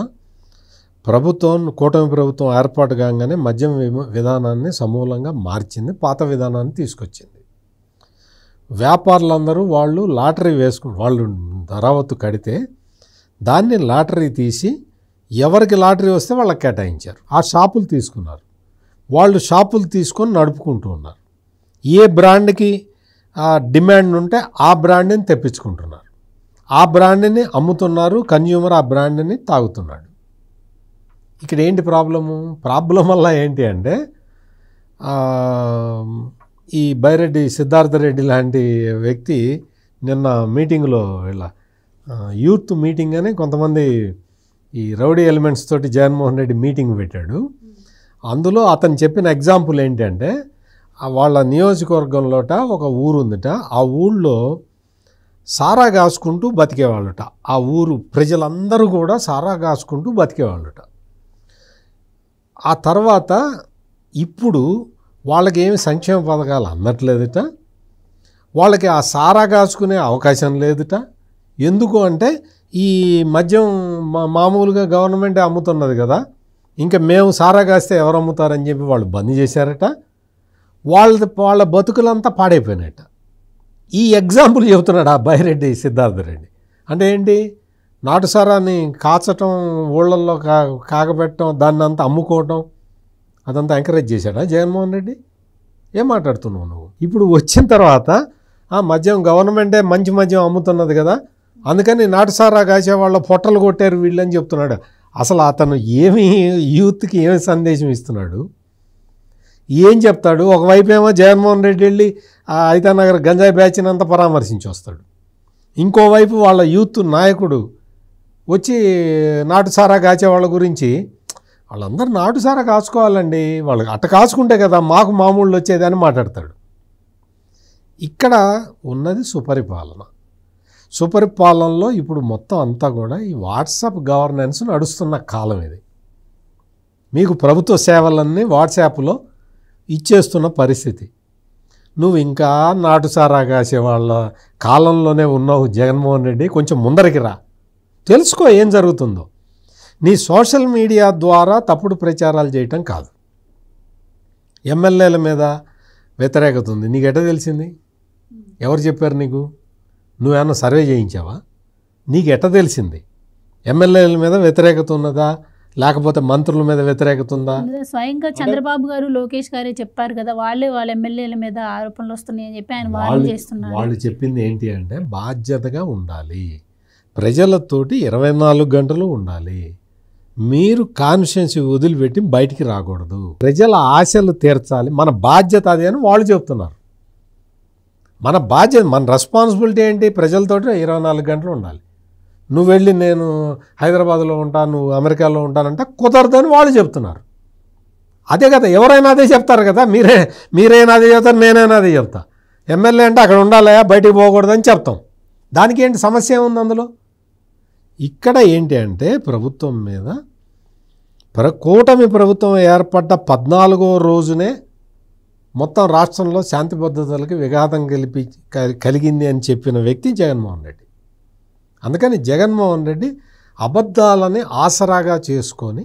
కూటమి ప్రభుత్వం ఏర్పాటు కాగానే మద్యం విధానాన్ని సమూలంగా మార్చింది, పాత విధానాన్ని తీసుకొచ్చింది. వ్యాపారులందరూ వాళ్ళు లాటరీ వాళ్ళు ధరావత్తు కడితే దాన్ని లాటరీ తీసి ఎవరికి లాటరీ వస్తే వాళ్ళకి కేటాయించారు. ఆ షాపులు తీసుకున్నారు, వాళ్ళు షాపులు తీసుకొని నడుపుకుంటూ ఉన్నారు. ఏ బ్రాండ్కి డిమాండ్ ఉంటే ఆ బ్రాండ్ని తెప్పించుకుంటున్నారు, ఆ బ్రాండ్ని అమ్ముతున్నారు, కన్జ్యూమర్ ఆ బ్రాండ్ని తాగుతున్నాడు. ఇక్కడ ఏంటి ప్రాబ్లం వల్ల ఏంటి అంటే ఈ బైరెడ్డి సిద్ధార్థ రెడ్డి లాంటి వ్యక్తి నిన్న మీటింగ్లో ఇలా యూత్ మీటింగ్ అని కొంతమంది ఈ రౌడీ ఎలిమెంట్స్ తోటి జగన్మోహన్ రెడ్డి మీటింగ్ పెట్టాడు. అందులో అతను చెప్పిన ఎగ్జాంపుల్ ఏంటంటే వాళ్ళ నియోజకవర్గంలోట ఒక ఊరు ఉందిట, ఆ ఊళ్ళో సారా కాసుకుంటూ బతికేవాళ్ళట. ఆ ఊరు ప్రజలందరూ కూడా సారా కాసుకుంటూ బతికేవాళ్ళట. ఆ తర్వాత ఇప్పుడు వాళ్ళకి ఏమి సంక్షేమ పథకాలు అందట్లేదుట, వాళ్ళకి ఆ సారా కాసుకునే అవకాశం లేదుట. ఎందుకు అంటే ఈ మద్యం మామూలుగా గవర్నమెంటే అమ్ముతున్నది కదా, ఇంకా మేము సారా కాస్తే ఎవరు అమ్ముతారని చెప్పి వాళ్ళు బంద్ చేశారట. వాళ్ళ బతుకులంతా పాడైపోయినట్ట. ఈ ఎగ్జాంపుల్ చెబుతున్నాడు ఆ బైరెడ్డి సిద్ధార్థ రెడ్డి. అంటే ఏంటి, నాటు సారాన్ని కాచటం, ఊళ్ళల్లో కాగబెట్టడం, దాన్ని అంతా అమ్ముకోవటం, అదంతా ఎంకరేజ్ చేశాడా జగన్మోహన్ రెడ్డి? ఏం మాట్లాడుతున్నావు నువ్వు? ఇప్పుడు వచ్చిన తర్వాత మద్యం గవర్నమెంటే మంచి మద్యం అమ్ముతున్నది కదా, అందుకని నాటుసారా కాసే వాళ్ళ పొట్టలు కొట్టారు వీళ్ళని చెప్తున్నాడు. అసలు అతను ఏమి యూత్కి ఏమి సందేశం ఇస్తున్నాడు, ఏం చెప్తాడు? ఒకవైపు ఏమో జగన్మోహన్ రెడ్డి వెళ్ళి ఐతానగర్ గంజాయి బ్యాచ్నంతా పరామర్శించి వస్తాడు, ఇంకోవైపు వాళ్ళ యూత్ నాయకుడు వచ్చి నాటుసారా కాచే వాళ్ళ గురించి, వాళ్ళందరూ నాటుసారా కాచుకోవాలండి, వాళ్ళు అట్ట కాచుకుంటే కదా మాకు మామూళ్ళు వచ్చేదని మాట్లాడతాడు. ఇక్కడ ఉన్నది సుపరిపాలనలో ఇప్పుడు మొత్తం అంతా కూడా ఈ వాట్సాప్ గవర్నెన్స్ నడుస్తున్న కాలం ఇది. మీకు ప్రభుత్వ సేవలన్నీ వాట్సాప్లో ఇచ్చేస్తున్న పరిస్థితి. నువ్వు ఇంకా నాటుసారా కాసే వాళ్ళ కాలంలోనే ఉన్నావు జగన్మోహన్ రెడ్డి. కొంచెం ముందరికి రా, తెలుసుకో ఏం జరుగుతుందో. నీ సోషల్ మీడియా ద్వారా తప్పుడు ప్రచారాలు చేయటం కాదు. ఎమ్మెల్యేల మీద వ్యతిరేకత ఉంది, నీకు ఎట్లా తెలిసింది? ఎవరు చెప్పారు నీకు? నువ్వేమన్నా సర్వే చేయించావా? నీకు ఎట్లా తెలిసింది? ఎమ్మెల్యేల మీద వ్యతిరేకత ఉన్నదా, లేకపోతే మంత్రుల మీద వ్యతిరేకత ఉందా? స్వయంగా చంద్రబాబు గారు, లోకేష్ గారే చెప్పారు కదా, వాళ్ళ ఎమ్మెల్యేల మీద ఆరోపణలు వస్తున్నాయని చెప్పి ఆయన వార్నింగ్ చేస్తున్నారు. వాళ్ళు చెప్పింది ఏంటి అంటే బాధ్యతగా ఉండాలి, ప్రజలతోటి 24 గంటలు ఉండాలి, మీరు కాన్స్టిట్యున్సీ వదిలిపెట్టి బయటికి రాకూడదు, ప్రజల ఆశలు తీర్చాలి, మన బాధ్యత అది అని వాళ్ళు చెప్తున్నారు. మన బాధ్యత, మన రెస్పాన్సిబిలిటీ ఏంటి? ప్రజలతోటి 24 గంటలు ఉండాలి. నువ్వు వెళ్ళి నేను హైదరాబాద్లో ఉంటాను, నువ్వు అమెరికాలో ఉంటానంటే కుదరదని వాళ్ళు చెప్తున్నారు. అదే కదా, ఎవరైనా అదే చెప్తారు కదా. మీరైనా అదే చెప్తారు, నేనైనా అదే చెప్తా. ఎమ్మెల్యే అంటే అక్కడ ఉండాలా, బయటికి పోకూడదని చెప్తాం. దానికి ఏంటి సమస్య ఏముంది అందులో? ఇక్కడ ఏంటి అంటే ప్రభుత్వం మీద కూటమి ప్రభుత్వం ఏర్పడ్డ 14వ రోజునే మొత్తం రాష్ట్రంలో శాంతి భద్రతలకి విఘాతం కలిగింది అని చెప్పిన వ్యక్తి జగన్మోహన్ రెడ్డి. అందుకని జగన్మోహన్ రెడ్డి అబద్ధాలని ఆసరాగా చేసుకొని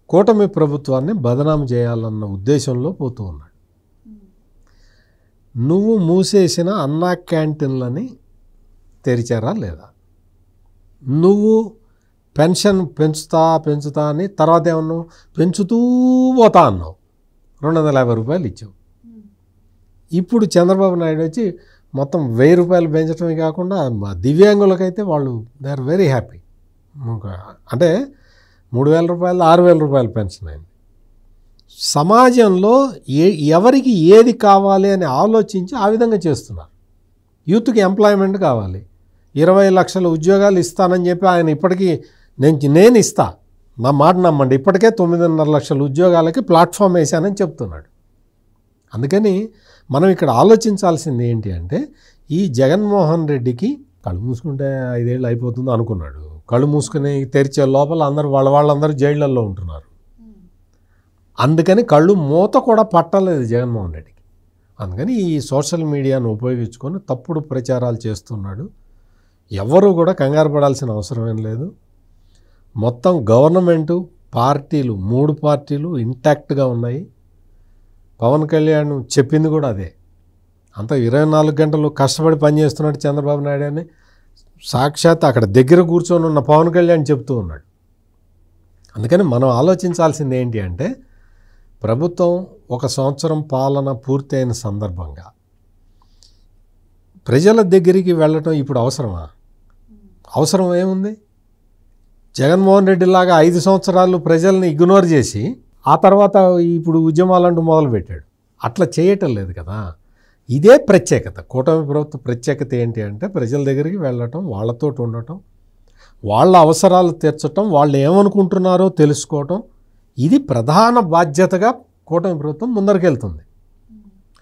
కూటమి ప్రభుత్వాన్ని బదనాం చేయాలన్న ఉద్దేశంలో పోతూ ఉన్నాడు. నువ్వు మూసేసిన అన్నా క్యాంటీన్లని తెరిచారా లేదా? నువ్వు పెన్షన్ పెంచుతా అని తర్వాత ఏమన్నావు? పెంచుతూ పోతా అన్నావు, 250 రూపాయలు ఇచ్చావు. ఇప్పుడు చంద్రబాబు నాయుడు వచ్చి మొత్తం 1000 రూపాయలు పెంచడమే కాకుండా దివ్యాంగులకైతే వాళ్ళు దే ఆర్ వెరీ హ్యాపీ. అంటే 3000 రూపాయలు 6000 రూపాయలు పెన్షన్ అయింది. సమాజంలో ఎవరికి ఏది కావాలి అని ఆలోచించి ఆ విధంగా చేస్తున్నారు. యూత్కి ఎంప్లాయ్మెంట్ కావాలి. 20 లక్షల ఉద్యోగాలు ఇస్తానని చెప్పి ఆయన ఇప్పటికీ నేను ఇస్తా, నా మాట నమ్మండి, ఇప్పటికే 9.5 లక్షల ఉద్యోగాలకి ప్లాట్ఫామ్ వేశానని చెప్తున్నాడు. అందుకని మనం ఇక్కడ ఆలోచించాల్సింది ఏంటి అంటే, ఈ జగన్మోహన్ రెడ్డికి కళ్ళు మూసుకుంటే 5 ఏళ్ళు అయిపోతుంది అనుకున్నాడు. కళ్ళు మూసుకుని తెరిచే లోపల అందరూ వాళ్ళందరూ జైళ్ళల్లో ఉంటున్నారు. అందుకని కళ్ళు మూత కూడా పట్టలేదు జగన్మోహన్ రెడ్డికి. అందుకని ఈ సోషల్ మీడియాను ఉపయోగించుకొని తప్పుడు ప్రచారాలు చేస్తున్నాడు. ఎవరు కూడా కంగారు పడాల్సిన అవసరం ఏం లేదు. మొత్తం గవర్నమెంటు, పార్టీలు, 3 పార్టీలు ఇంటాక్ట్గా ఉన్నాయి. పవన్ కళ్యాణ్ చెప్పింది కూడా అదే. అంతా 24 గంటలు కష్టపడి పనిచేస్తున్నాడు చంద్రబాబు నాయుడు అని సాక్షాత్ అక్కడ దగ్గర కూర్చొని ఉన్న పవన్ కళ్యాణ్ చెప్తూ ఉన్నాడు. అందుకని మనం ఆలోచించాల్సింది ఏంటి అంటే, ప్రభుత్వం 1 సంవత్సరం పాలన పూర్తయిన సందర్భంగా ప్రజల దగ్గరికి వెళ్ళటం ఇప్పుడు అవసరమా? అవసరం ఏముంది? జగన్మోహన్ రెడ్డి లాగా 5 సంవత్సరాలు ప్రజల్ని ఇగ్నోర్ చేసి ఆ తర్వాత ఇప్పుడు ఉద్యమాలంటూ మొదలుపెట్టాడు. అట్లా చేయటం లేదు కదా. ఇదే ప్రత్యేకత. కూటమి ప్రభుత్వ ప్రత్యేకత ఏంటి అంటే, ప్రజల దగ్గరికి వెళ్ళటం, వాళ్ళతో ఉండటం, వాళ్ళ అవసరాలు తీర్చటం, వాళ్ళు ఏమనుకుంటున్నారో తెలుసుకోవటం. ఇది ప్రధాన బాధ్యతగా కూటమి ప్రభుత్వం ముందరికెళ్తుంది.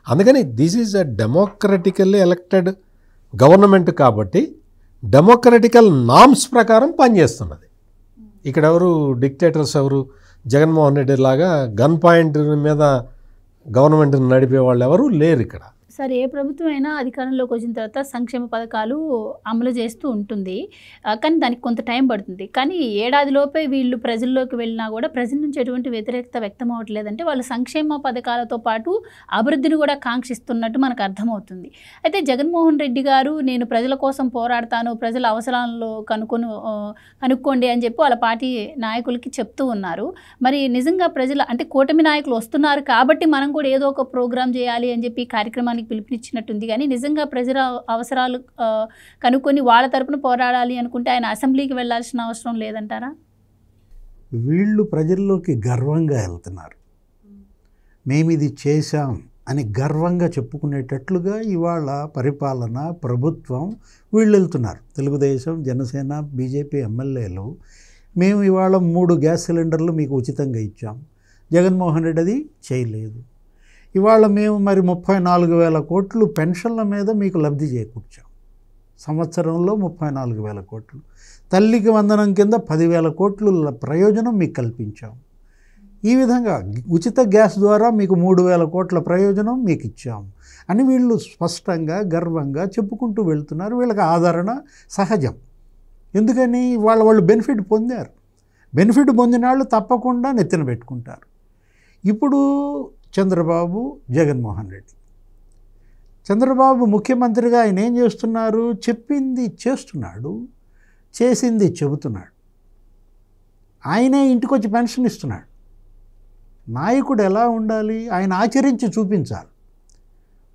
అందుకని this is a democratically elected government కాబట్టి డెమోక్రటికల్ నామ్స్ ప్రకారం పనిచేస్తున్నది. ఇక్కడ ఎవరు డిక్టేటర్స్, ఎవరు జగన్మోహన్ రెడ్డి లాగా గన్ పాయింట్ మీద గవర్నమెంట్ నడిపే వాళ్ళు ఎవరు లేరు ఇక్కడ. సరే, ఏ ప్రభుత్వం అయినా అధికారంలోకి వచ్చిన తర్వాత సంక్షేమ పథకాలు అమలు చేస్తూ ఉంటుంది. కానీ దానికి కొంత టైం పడుతుంది. కానీ ఏడాదిలోపే వీళ్ళు ప్రజల్లోకి వెళ్ళినా కూడా ప్రజల నుంచి ఎటువంటి వ్యతిరేకత వ్యక్తం అవ్వట్లేదంటే వాళ్ళు సంక్షేమ పథకాలతో పాటు అభివృద్ధిని కూడా కాంక్షిస్తున్నట్టు మనకు అర్థమవుతుంది. అయితే జగన్మోహన్ రెడ్డి గారు నేను ప్రజల కోసం పోరాడతాను, ప్రజల అవసరాలను కనుక్కోండి అని చెప్పి వాళ్ళ పార్టీ నాయకులకి చెప్తూ ఉన్నారు. మరి నిజంగా ప్రజల అంటే కూటమి నాయకులు వస్తున్నారు కాబట్టి మనం కూడా ఏదో ఒక ప్రోగ్రాం చేయాలి అని చెప్పి కార్యక్రమానికి పిలుపునిచ్చినట్టుంది. కానీ నిజంగా ప్రజల అవసరాలు కనుక్కొని వాళ్ళ తరపున పోరాడాలి అనుకుంటే ఆయన అసెంబ్లీకి వెళ్ళాల్సిన అవసరం లేదంటారా? వీళ్ళు ప్రజల్లోకి గర్వంగా వెళ్తున్నారు. మేము ఇది చేశాం అని గర్వంగా చెప్పుకునేటట్లుగా ఇవాళ పరిపాలన, ప్రభుత్వం వీళ్ళు వెళ్తున్నారు. తెలుగుదేశం, జనసేన, బీజేపీ ఎమ్మెల్యేలు మేము ఇవాళ 3 గ్యాస్ సిలిండర్లు మీకు ఉచితంగా ఇచ్చాం. జగన్మోహన్ రెడ్డి అది చేయలేదు. ఇవాళ మేము మరి 34,000 కోట్లు పెన్షన్ల మీద మీకు లబ్ధి చేకూర్చాం. సంవత్సరంలో 34,000 కోట్లు. తల్లికి వందనం కింద 10,000 కోట్లు ప్రయోజనం మీకు కల్పించాం. ఈ విధంగా ఉచిత గ్యాస్ ద్వారా మీకు 3,000 కోట్ల ప్రయోజనం మీకు ఇచ్చాం అని వీళ్ళు స్పష్టంగా గర్వంగా చెప్పుకుంటూ వెళ్తున్నారు. వీళ్ళకి ఆదరణ సహజం. ఎందుకని వాళ్ళు బెనిఫిట్ పొందారు. బెనిఫిట్ పొందిన వాళ్ళు తప్పకుండా నెత్తిన పెట్టుకుంటారు. ఇప్పుడు చంద్రబాబు, జగన్మోహన్ రెడ్డి. చంద్రబాబు ముఖ్యమంత్రిగా ఆయన ఏం చేస్తున్నారు? చెప్పింది చేస్తున్నాడు, చేసింది చెబుతున్నాడు. ఆయనే ఇంటికి వచ్చి పెన్షన్ ఇస్తున్నాడు. నాయకుడు ఎలా ఉండాలి? ఆయన ఆచరించి చూపించాలి.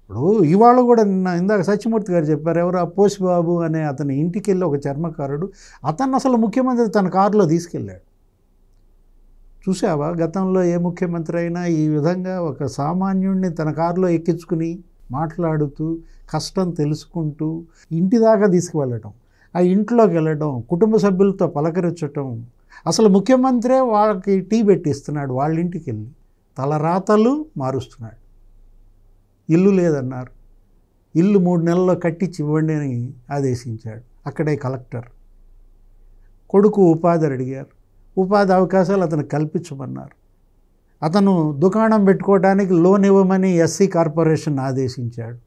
ఇప్పుడు ఇవాళ కూడా ఇందాక సత్యమూర్తి గారు చెప్పారు, ఎవరు ఆ పోసిబాబు అనే అతని ఇంటికి వెళ్ళి ఒక చర్మకారుడు, అతను అసలు ముఖ్యమంత్రి తన కారులో తీసుకెళ్ళాడు. చూసావా? గతంలో ఏ ముఖ్యమంత్రి అయినా ఈ విధంగా ఒక సామాన్యుడిని తన కారులో ఎక్కించుకుని మాట్లాడుతూ కష్టం తెలుసుకుంటూ ఇంటి దాకా తీసుకువెళ్ళటం, ఆ ఇంట్లోకి వెళ్ళటం, కుటుంబ సభ్యులతో పలకరించటం. అసలు ముఖ్యమంత్రే వాళ్ళకి టీ పెట్టిస్తున్నాడు. వాళ్ళ ఇంటికి వెళ్ళి తలరాతలు మారుస్తున్నాడు. ఇల్లు లేదన్నారు, ఇల్లు 3 నెలల్లో కట్టించి ఇవ్వండి అని ఆదేశించాడు. అక్కడే కలెక్టర్. కొడుకు ఉపాధి అడిగారు, ఉపాధి అవకాశాలు అతను కల్పించమన్నారు. అతను దుకాణం పెట్టుకోవడానికి లోన్ ఇవ్వమని ఎస్సీ కార్పొరేషన్ ఆదేశించాడు.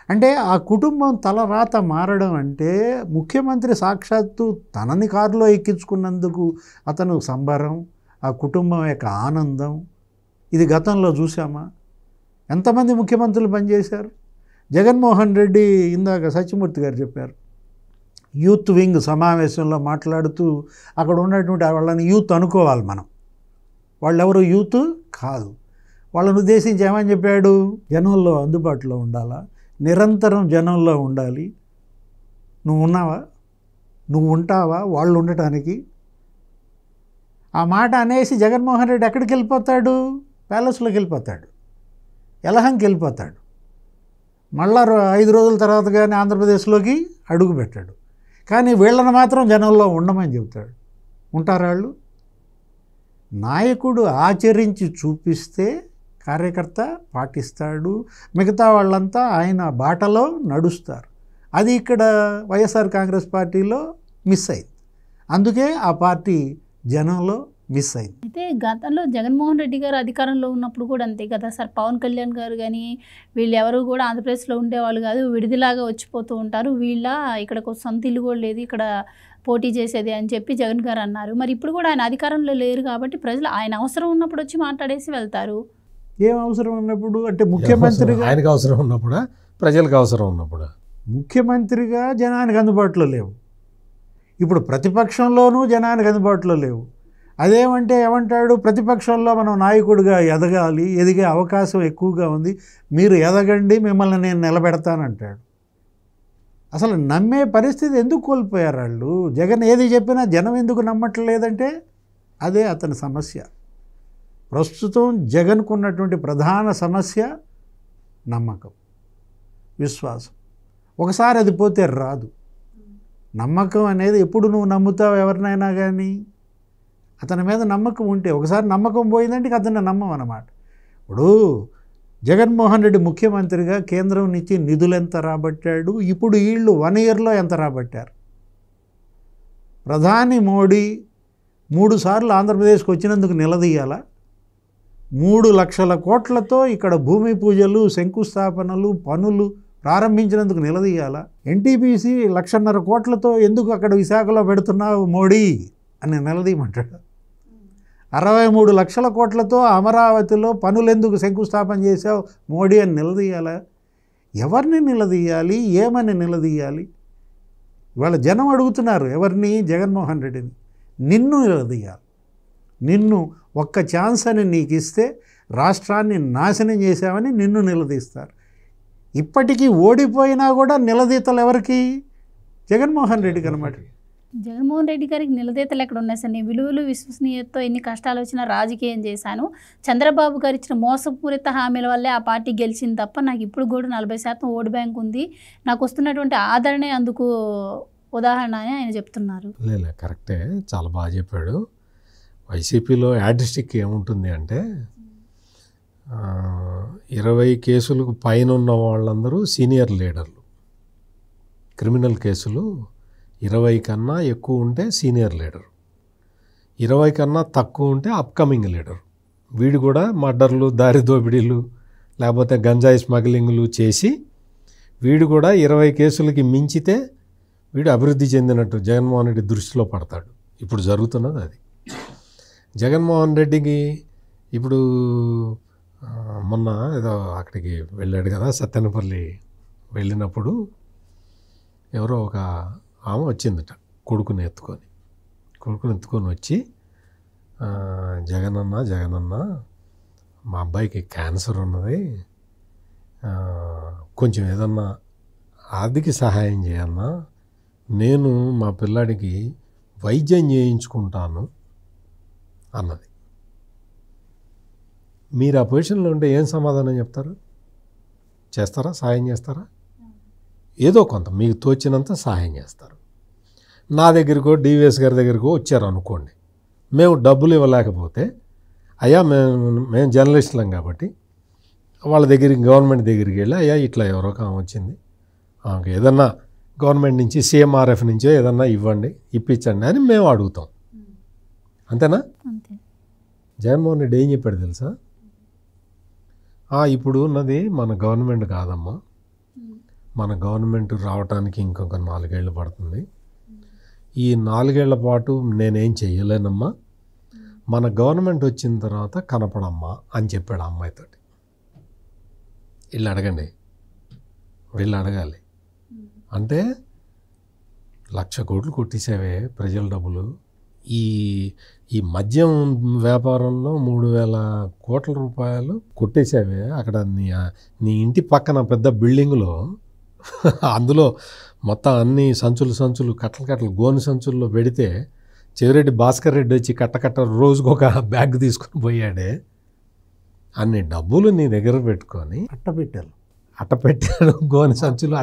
అంటే ఆ కుటుంబం తలరాత మారడం అంటే ముఖ్యమంత్రి సాక్షాత్తు తనని కారులో ఎక్కించుకున్నందుకు అతను సంబరం, ఆ కుటుంబం యొక్క ఆనందం. ఇది గతంలో చూసామా? ఎంతమంది ముఖ్యమంత్రులు పనిచేశారు? జగన్మోహన్ రెడ్డి ఇందాక సత్యమూర్తి గారు చెప్పారు, యూత్ వింగ్ సమావేశంలో మాట్లాడుతూ అక్కడ ఉన్నటువంటి వాళ్ళని యూత్ అనుకోవాలి మనం. వాళ్ళెవరు యూత్ కాదు. వాళ్ళని ఉద్దేశించి ఏమని చెప్పాడు? జనంలో అందుబాటులో ఉండాలా, నిరంతరం జనంలో ఉండాలి. నువ్వు ఉన్నావా? నువ్వు ఉంటావా వాళ్ళు ఉండటానికి? ఆ మాట అనేసి జగన్మోహన్ రెడ్డి ఎక్కడికి వెళ్ళిపోతాడు? ప్యాలెస్లోకి వెళ్ళిపోతాడు, యలహంకి వెళ్ళిపోతాడు. మళ్ళా 5 రోజుల తర్వాత కానీ ఆంధ్రప్రదేశ్లోకి అడుగు పెట్టాడు. కానీ వీళ్ళని మాత్రం జనంలో ఉండమని చెబుతాడు. ఉంటారు వాళ్ళు? నాయకుడు ఆచరించి చూపిస్తే కార్యకర్త పాటిస్తాడు, మిగతా వాళ్ళంతా ఆయన బాటలో నడుస్తారు. అది ఇక్కడ వైఎస్ఆర్ కాంగ్రెస్ పార్టీలో మిస్ అయింది. అందుకే ఆ పార్టీ జనంలో మిస్ అయింది. అయితే గతంలో జగన్మోహన్ రెడ్డి గారు అధికారంలో ఉన్నప్పుడు కూడా అంతే కదా సార్. పవన్ కళ్యాణ్ గారు కానీ వీళ్ళు ఎవరు కూడా ఆంధ్రప్రదేశ్లో ఉండేవాళ్ళు కాదు, విడిదిలాగా వచ్చిపోతూ ఉంటారు. వీళ్ళ ఇక్కడ సొంత ఇల్లు కూడా లేదు ఇక్కడ పోటీ చేసేది అని చెప్పి జగన్ గారు అన్నారు. మరి ఇప్పుడు కూడా ఆయన అధికారంలో లేరు కాబట్టి ప్రజలు ఆయన అవసరం ఉన్నప్పుడు వచ్చి మాట్లాడేసి వెళ్తారు. ఏం అవసరం ఉన్నప్పుడు అంటే ముఖ్యమంత్రిగా ఆయనకు అవసరం ఉన్నప్పుడా, ప్రజలకు అవసరం ఉన్నప్పుడా? ముఖ్యమంత్రిగా జనానికి అందుబాటులో లేవు. ఇప్పుడు ప్రతిపక్షంలోనూ జనానికి అందుబాటులో లేవు. అదేమంటే ఏమంటాడు, ప్రతిపక్షంలో మనం నాయకుడిగా ఎదగాలి, ఎదిగే అవకాశం ఎక్కువగా ఉంది, మీరు ఎదగండి, మిమ్మల్ని నేను నిలబెడతానంటాడు. అసలు నమ్మే పరిస్థితి ఎందుకు కోల్పోయారు వాళ్ళు? జగన్ ఏది చెప్పినా జనం ఎందుకు నమ్మట్లేదంటే అదే అతని సమస్య. ప్రస్తుతం జగన్కు ఉన్నటువంటి ప్రధాన సమస్య నమ్మకం, విశ్వాసం. ఒకసారి అది పోతే రాదు. నమ్మకం అనేది ఎప్పుడు నువ్వు నమ్ముతావు ఎవరినైనా కానీ, అతని మీద నమ్మకం ఉంటే. ఒకసారి నమ్మకం పోయిందంటే అతన్ని నమ్మం అన్నమాట. ఇప్పుడు జగన్మోహన్ రెడ్డి ముఖ్యమంత్రిగా కేంద్రం నుంచి నిధులు ఎంత రాబట్టాడు, ఇప్పుడు వీళ్ళు 1 ఇయర్లో ఎంత రాబట్టారు? ప్రధాని మోడీ 3 సార్లు ఆంధ్రప్రదేశ్కి వచ్చినందుకు నిలదీయాలా? 3 లక్షల కోట్లతో ఇక్కడ భూమి పూజలు, శంకుస్థాపనలు, పనులు ప్రారంభించినందుకు నిలదీయాలా? ఎన్టీపీసీ 1,50,000 కోట్లతో ఎందుకు అక్కడ విశాఖలో పెడుతున్నావు మోడీ అని నిలదీయమంటాడు. 63 లక్షల కోట్లతో అమరావతిలో పనులెందుకు శంకుస్థాపన చేశావు మోడీ అని నిలదీయాలా? ఎవరిని నిలదీయాలి, ఏమని నిలదీయాలి? ఇవాళ జనం అడుగుతున్నారు ఎవరిని? జగన్మోహన్ రెడ్డిని. నిన్ను నిలదీయాలి. నిన్ను ఒక్క ఛాన్స్ అని నీకు ఇస్తే రాష్ట్రాన్ని నాశనం చేశామని నిన్ను నిలదీస్తారు. ఇప్పటికీ ఓడిపోయినా కూడా నిలదీతలు ఎవరికి? జగన్మోహన్ రెడ్డికి అనమాట. జగన్మోహన్ రెడ్డి గారికి నిలదీతలు ఎక్కడ ఉన్నాయి సార్? నేను విలువలు విశ్వసనీయతతో ఎన్ని కష్టాలు వచ్చినా రాజకీయం చేశాను, చంద్రబాబు గారు ఇచ్చిన మోసపూరిత హామీల వల్లే ఆ పార్టీ గెలిచింది తప్ప నాకు ఇప్పుడు కూడా 40% ఓటు బ్యాంక్ ఉంది, నాకు వస్తున్నటువంటి ఆదరణే అందుకు ఉదాహరణ అని ఆయన చెప్తున్నారు. లేదు, కరెక్టే, చాలా బాగా చెప్పాడు. వైసీపీలో యాడిస్టిక్ ఏముంటుంది అంటే 20 కేసులకు పైన ఉన్న వాళ్ళందరూ సీనియర్ లీడర్లు. క్రిమినల్ కేసులు 20 కన్నా ఎక్కువ ఉంటే సీనియర్ లీడర్, 20 కన్నా తక్కువ ఉంటే అప్కమింగ్ లీడర్. వీడు కూడా మర్డర్లు, దారి దోపిడీలు, లేకపోతే గంజాయి స్మగ్లింగ్లు చేసి వీడు కూడా 20 కేసులకి మించితే వీడు అభివృద్ధి చెందినట్టు జగన్మోహన్ రెడ్డి దృష్టిలో పడతాడు. ఇప్పుడు జరుగుతున్నది అది. జగన్మోహన్ రెడ్డికి ఇప్పుడు మొన్న ఏదో అక్కడికి వెళ్ళాడు కదా, సత్తెనపల్లి వెళ్ళినప్పుడు ఎవరో ఒక ఆమె వచ్చిందట కొడుకుని ఎత్తుకొని వచ్చి, జగనన్న మా అబ్బాయికి క్యాన్సర్ ఉన్నది, కొంచెం ఏదన్నా ఆర్థిక సహాయం చేయన్నా, నేను మా పిల్లాడికి వైద్యం చేయించుకుంటాను అన్నది. మీరు ఆ పొజిషన్లో ఉంటే ఏం సమాధానం చెప్తారు? చేస్తారా? సహాయం చేస్తారా? ఏదో కొంత మీకు తోచినంత సహాయం చేస్తారు. నా దగ్గరకో డివిఎస్ గారి దగ్గరకో వచ్చారు అనుకోండి, మేము డబ్బులు ఇవ్వలేకపోతే, అయ్యా మేము జర్నలిస్టులం కాబట్టి వాళ్ళ దగ్గరికి, గవర్నమెంట్ దగ్గరికి వెళ్ళి, అయ్యా ఇట్లా ఎవరో కామ వచ్చింది, ఏదన్నా గవర్నమెంట్ నుంచి CMRF నుంచో ఏదన్నా ఇప్పించండి అని మేము అడుగుతాం. అంతేనా? జగన్మోహన్ రెడ్డి ఏం చెప్పాడు తెలుసా? ఇప్పుడు ఉన్నది మన గవర్నమెంట్ కాదమ్మా, మన గవర్నమెంట్ రావడానికి ఇంకొక 4 ఏళ్ళు పడుతుంది, ఈ 4 ఏళ్ల పాటు నేనేం చెయ్యలేనమ్మా, మన గవర్నమెంట్ వచ్చిన తర్వాత కనపడమ్మా అని చెప్పాడు ఆ అమ్మాయితోటి. వీళ్ళు అడగండి, వీళ్ళు అడగాలి. అంటే 1,00,000 కోట్లు కొట్టేసావే ప్రజల డబ్బులు. ఈ మద్యం వ్యాపారంలో 3,000 కోట్ల రూపాయలు కొట్టేసావే. అక్కడ నీ ఇంటి పక్కన పెద్ద బిల్డింగ్లో అందులో మొత్తం అన్ని సంచులు కట్టలు గోను సంచుల్లో పెడితే చెవిరెడ్డి భాస్కర్ రెడ్డి వచ్చి కట్ట రోజుకొక బ్యాగ్ తీసుకొని పోయాడే. అన్ని డబ్బులు నీ దగ్గర పెట్టుకొని అట్టపెట్టాలి. అట్టపెట్టాడు, గోనె సంచులు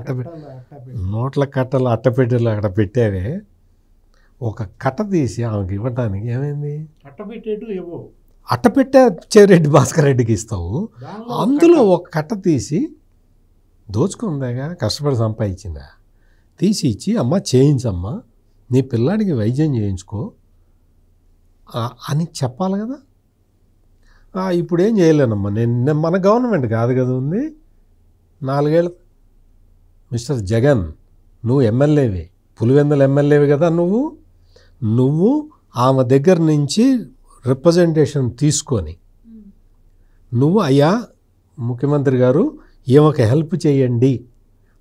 నోట్ల కట్టలు అట్టపెట్టెలు అక్కడ పెట్టావే, ఒక కట్ట తీసి ఆమెకి ఇవ్వడానికి ఏమైంది? అట్టపెట్టే చెవిరెడ్డి భాస్కర్ రెడ్డికి ఇస్తావు, అందులో ఒక కట్ట తీసి దోచుకుందాగా, కష్టపడి సంపాదించిందా, తీసి ఇచ్చి అమ్మ చేయించమ్మా, నీ పిల్లాడికి వైద్యం చేయించుకో అని చెప్పాలి కదా. ఇప్పుడు ఏం చేయలేనమ్మా, నేను మన గవర్నమెంట్ కాదు కదా ఉంది, 4 ఏళ్ళు. మిస్టర్ జగన్, నువ్వు ఎమ్మెల్యేవి, పులివెందుల ఎమ్మెల్యేవి కదా, నువ్వు ఆమె దగ్గర నుంచి రిప్రజెంటేషన్ తీసుకొని నువ్వు అయ్యా ముఖ్యమంత్రి గారు ఈమెకు హెల్ప్ చేయండి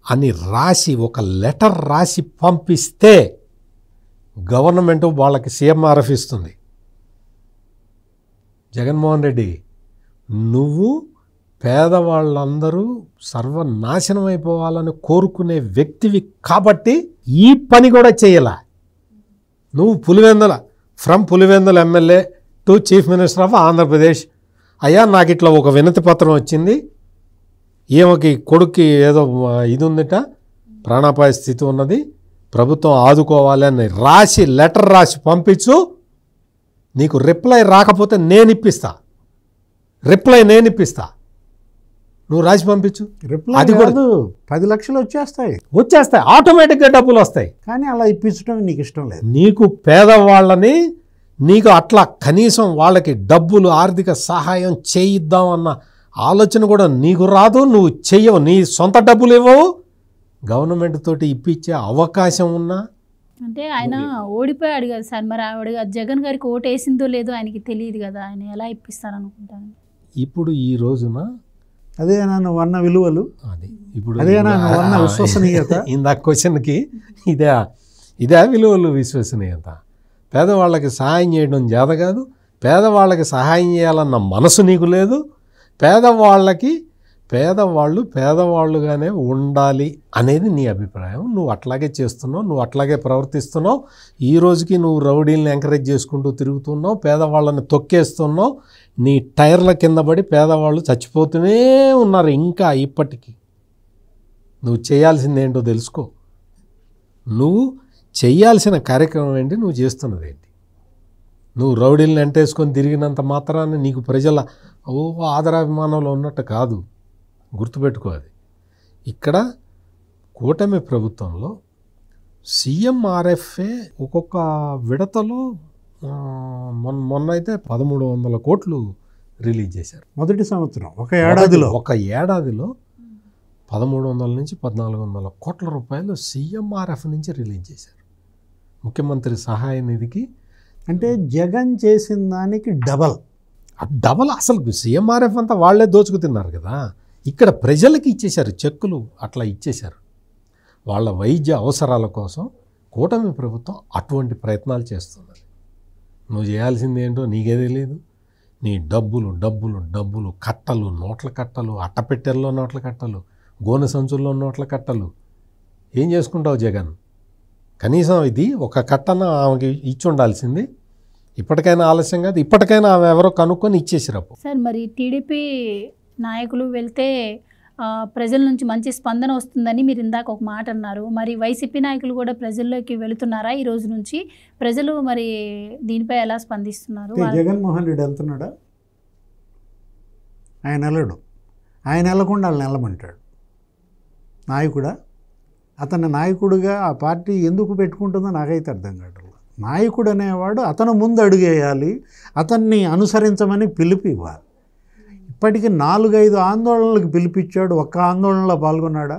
అని రాసి ఒక లెటర్ రాసి పంపిస్తే గవర్నమెంట్ వాళ్ళకి సీఎంఆర్ఎఫ్ ఇస్తుంది. జగన్మోహన్ రెడ్డి, నువ్వు పేదవాళ్ళందరూ సర్వనాశనం అయిపోవాలని కోరుకునే వ్యక్తివి కాబట్టి ఈ పని కూడా చేయాల. నువ్వు from Pulivendula MLA to chief minister of Andhra Pradesh, అయ్యా నాకు ఇట్లా ఒక వినతి పత్రం వచ్చింది, ఈమెకి కొడుక్కి ఏదో ఇది ఉందిట, ప్రాణాపాయ స్థితి ఉన్నది, ప్రభుత్వం ఆదుకోవాలి అని రాసి లెటర్ రాసి పంపించు. నీకు రిప్లై రాకపోతే నేను ఇప్పిస్తా, నువ్వు రాసి పంపించు. అది కూడా 10 లక్షలు వచ్చేస్తాయి, ఆటోమేటిక్గా డబ్బులు వస్తాయి. కానీ అలా ఇప్పించడం నీకు ఇష్టం లేదు. నీకు పేదవాళ్ళని నీకు అట్లా కనీసం వాళ్ళకి డబ్బులు ఆర్థిక సహాయం చేయిద్దామన్న ఆలోచన కూడా నీకు రాదు, నువ్వు చెయ్యవు, నీ సొంత డబ్బులు ఇవ్వవు, గవర్నమెంట్ తోటి ఇప్పించే అవకాశం ఉన్నా. అంటే ఆయన ఓడిపోయాడు కదా సార్, మరి ఆవిడ జగన్ గారికి ఓటు వేసిందో లేదో ఆయనకి తెలియదు కదా, ఆయన ఎలా ఇప్పిస్తారనుకుంటాను. ఇప్పుడు ఈ రోజున అదే నన్ను వన్న విలువలు, అది ఇప్పుడు అదే నన్ను వన్న విశ్వసనీయత. ఇందాక క్వశ్చన్కి ఇదే విలువలు, విశ్వసనీయత. పేదవాళ్ళకి సహాయం చేయడం చేత కాదు, పేదవాళ్ళకి సహాయం చేయాలన్న మనసు నీకు లేదు, పేదవాళ్ళు పేదవాళ్ళుగానే ఉండాలి అనేది నీ అభిప్రాయం. నువ్వు అట్లాగే చేస్తున్నావు, నువ్వు అట్లాగే ప్రవర్తిస్తున్నావు. ఈ రోజుకి నువ్వు రౌడీలను ఎంకరేజ్ చేసుకుంటూ తిరుగుతున్నావు, పేదవాళ్ళని తొక్కేస్తున్నావు, నీ టైర్ల కింద పడి పేదవాళ్ళు చచ్చిపోతూనే ఉన్నారు ఇంకా ఇప్పటికీ. నువ్వు చేయాల్సింది ఏంటో తెలుసుకో, నువ్వు చేయాల్సిన కార్యక్రమం ఏంటి, నువ్వు చేస్తున్నది ఏంటి. నువ్వు రౌడీలను ఎంటేసుకొని తిరిగినంత మాత్రాన నీకు ప్రజల ఆదరాభిమానంలో ఉన్నట్టు కాదు, గుర్తుపెట్టుకో. అది ఇక్కడ కూటమి ప్రభుత్వంలో సీఎంఆర్ఎఫ్ఏ ఒక్కొక్క విడతలో మొన్న అయితే 1300 కోట్లు రిలీజ్ చేశారు. మొదటి సంవత్సరం ఒక ఏడాదిలో 1300 నుంచి 1400 కోట్ల రూపాయలు సీఎంఆర్ఎఫ్ నుంచి రిలీజ్ చేశారు ముఖ్యమంత్రి సహాయ నిధికి. అంటే జగన్ చేసిన దానికి డబల్ అసలు సీఎంఆర్ఎఫ్ అంతా వాళ్లే దోచుకు తిన్నారు కదా. ఇక్కడ ప్రజలకి ఇచ్చేశారు, చెక్కులు అట్లా ఇచ్చేశారు. వాళ్ళ వైద్య అవసరాల కోసం కూటమి ప్రభుత్వం అటువంటి ప్రయత్నాలు చేస్తున్నది. నువ్వు చేయాల్సింది ఏంటో నీకే తెలియదు. నీ డబ్బులు కట్టలు, నోట్ల కట్టలు, అట్టపెట్టెల్లో నోట్ల కట్టలు, గోనె సంచుల్లో నోట్ల కట్టలు ఏం చేసుకుంటావు జగన్? కనీసం ఇది ఒక కట్టన ఆమెకి ఇచ్చి ఉండాల్సింది. ఇప్పటికైనా ఆలస్యం కాదు, ఇప్పటికైనా ఆమె ఎవరో కనుక్కొని ఇచ్చేసిరాపు. సార్ మరి టీడీపీ నాయకులు వెళ్తే ప్రజల నుంచి మంచి స్పందన వస్తుందని మీరు ఇందాక ఒక మాట అన్నారు. మరి వైసీపీ నాయకులు కూడా ప్రజల్లోకి వెళుతున్నారా ఈ రోజు నుంచి? ప్రజలు మరి దీనిపై ఎలా స్పందిస్తున్నారు? జగన్మోహన్ రెడ్డి వెళ్తున్నాడా? ఆయన వెళ్ళడు. ఆయన వెళ్ళకుండా వాళ్ళని వెళ్ళమంటాడు. నాయకుడా? అతని నాయకుడిగా ఆ పార్టీ ఎందుకు పెట్టుకుంటుందో నాకైతే అర్థం కావట్లేదు. నాయకుడు అనేవాడు అతను ముందు అడుగేయాలి, అతన్ని అనుసరించమని పిలుపు ఇవ్వాలి. ఇప్పటికీ 4-5 ఆందోళనలకు పిలిపించాడు, ఒక్క ఆందోళనలో పాల్గొన్నాడా?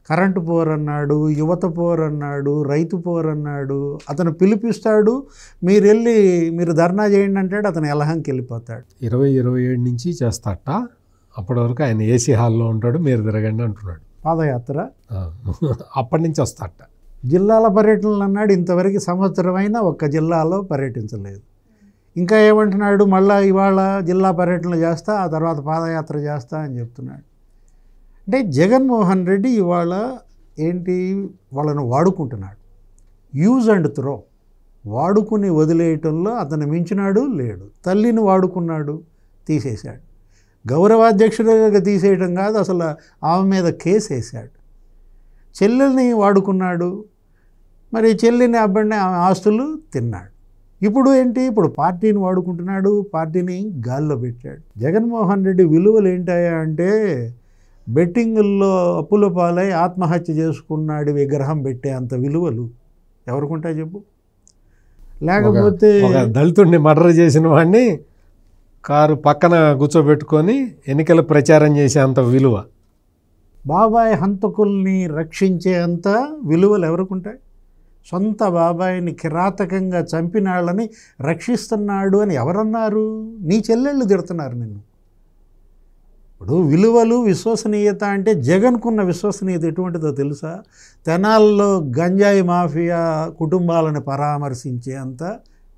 కరెంటు పోర్ అన్నాడు, యువత పోర్ అన్నాడు, రైతు పోర్ అన్నాడు. అతను పిలిపిస్తాడు, మీరు ధర్నా చేయండి అంటాడు, అతను ఎలహంకి వెళ్ళిపోతాడు. 2027 నుంచి చేస్తాట, అప్పటి వరకు ఆయన ఏసీ హాల్లో ఉంటాడు, మీరు తిరగండి అంటున్నాడు. పాదయాత్ర అప్పటి నుంచి వస్తాట. జిల్లాల పర్యటనలు అన్నాడు, ఇంతవరకు సంవత్సరమైనా ఒక్క జిల్లాలో పర్యటించలేదు. ఇంకా ఏమంటున్నాడు, మళ్ళీ ఇవాళ జిల్లా పర్యటనలు చేస్తా, ఆ తర్వాత పాదయాత్ర చేస్తా అని చెప్తున్నాడు. అంటే జగన్మోహన్ రెడ్డి ఇవాళ వాళ్ళను వాడుకుంటున్నాడు. యూజ్ అండ్ త్రో, వాడుకుని వదిలేయటంలో అతను మించినాడు లేడు. తల్లిని వాడుకున్నాడు, తీసేశాడు. గౌరవాధ్యక్షుడిగా తీసేయడం కాదు, అసలు ఆమె మీద కేసు వేశాడు. చెల్లెల్ని వాడుకున్నాడు, మరి చెల్లిని అబ్బాయిని ఆమె ఆస్తులు తిన్నాడు. ఇప్పుడు ఏంటి, ఇప్పుడు పార్టీని వాడుకుంటున్నాడు, పార్టీని గాల్లో పెట్టాడు. జగన్మోహన్ రెడ్డి విలువలు ఏంటాయా అంటే బెట్టింగుల్లో అప్పుల పాలై ఆత్మహత్య చేసుకున్నాడు విగ్రహం పెట్టే అంత విలువలు ఎవరికుంటాయి చెప్పు. లేకపోతే ఒక దళితుడిని మర్డర్ చేసిన వాడిని కారు పక్కన కూర్చోబెట్టుకొని ఎన్నికల ప్రచారం చేసే అంత విలువ, బాబాయ్ హంతకుల్ని రక్షించే అంత విలువలు ఎవరికుంటాయి. సొంత బాబాయిని కిరాతకంగా చంపిన వాళ్ళని రక్షిస్తున్నాడు అని ఎవరన్నారు? నీ చెల్లెళ్ళు తిడుతున్నారు నిన్ను. ఇప్పుడు విలువలు విశ్వసనీయత అంటే జగన్కున్న విశ్వసనీయత ఎటువంటిదో తెలుసా? తెనాల్లో గంజాయి మాఫియా కుటుంబాలను పరామర్శించే అంత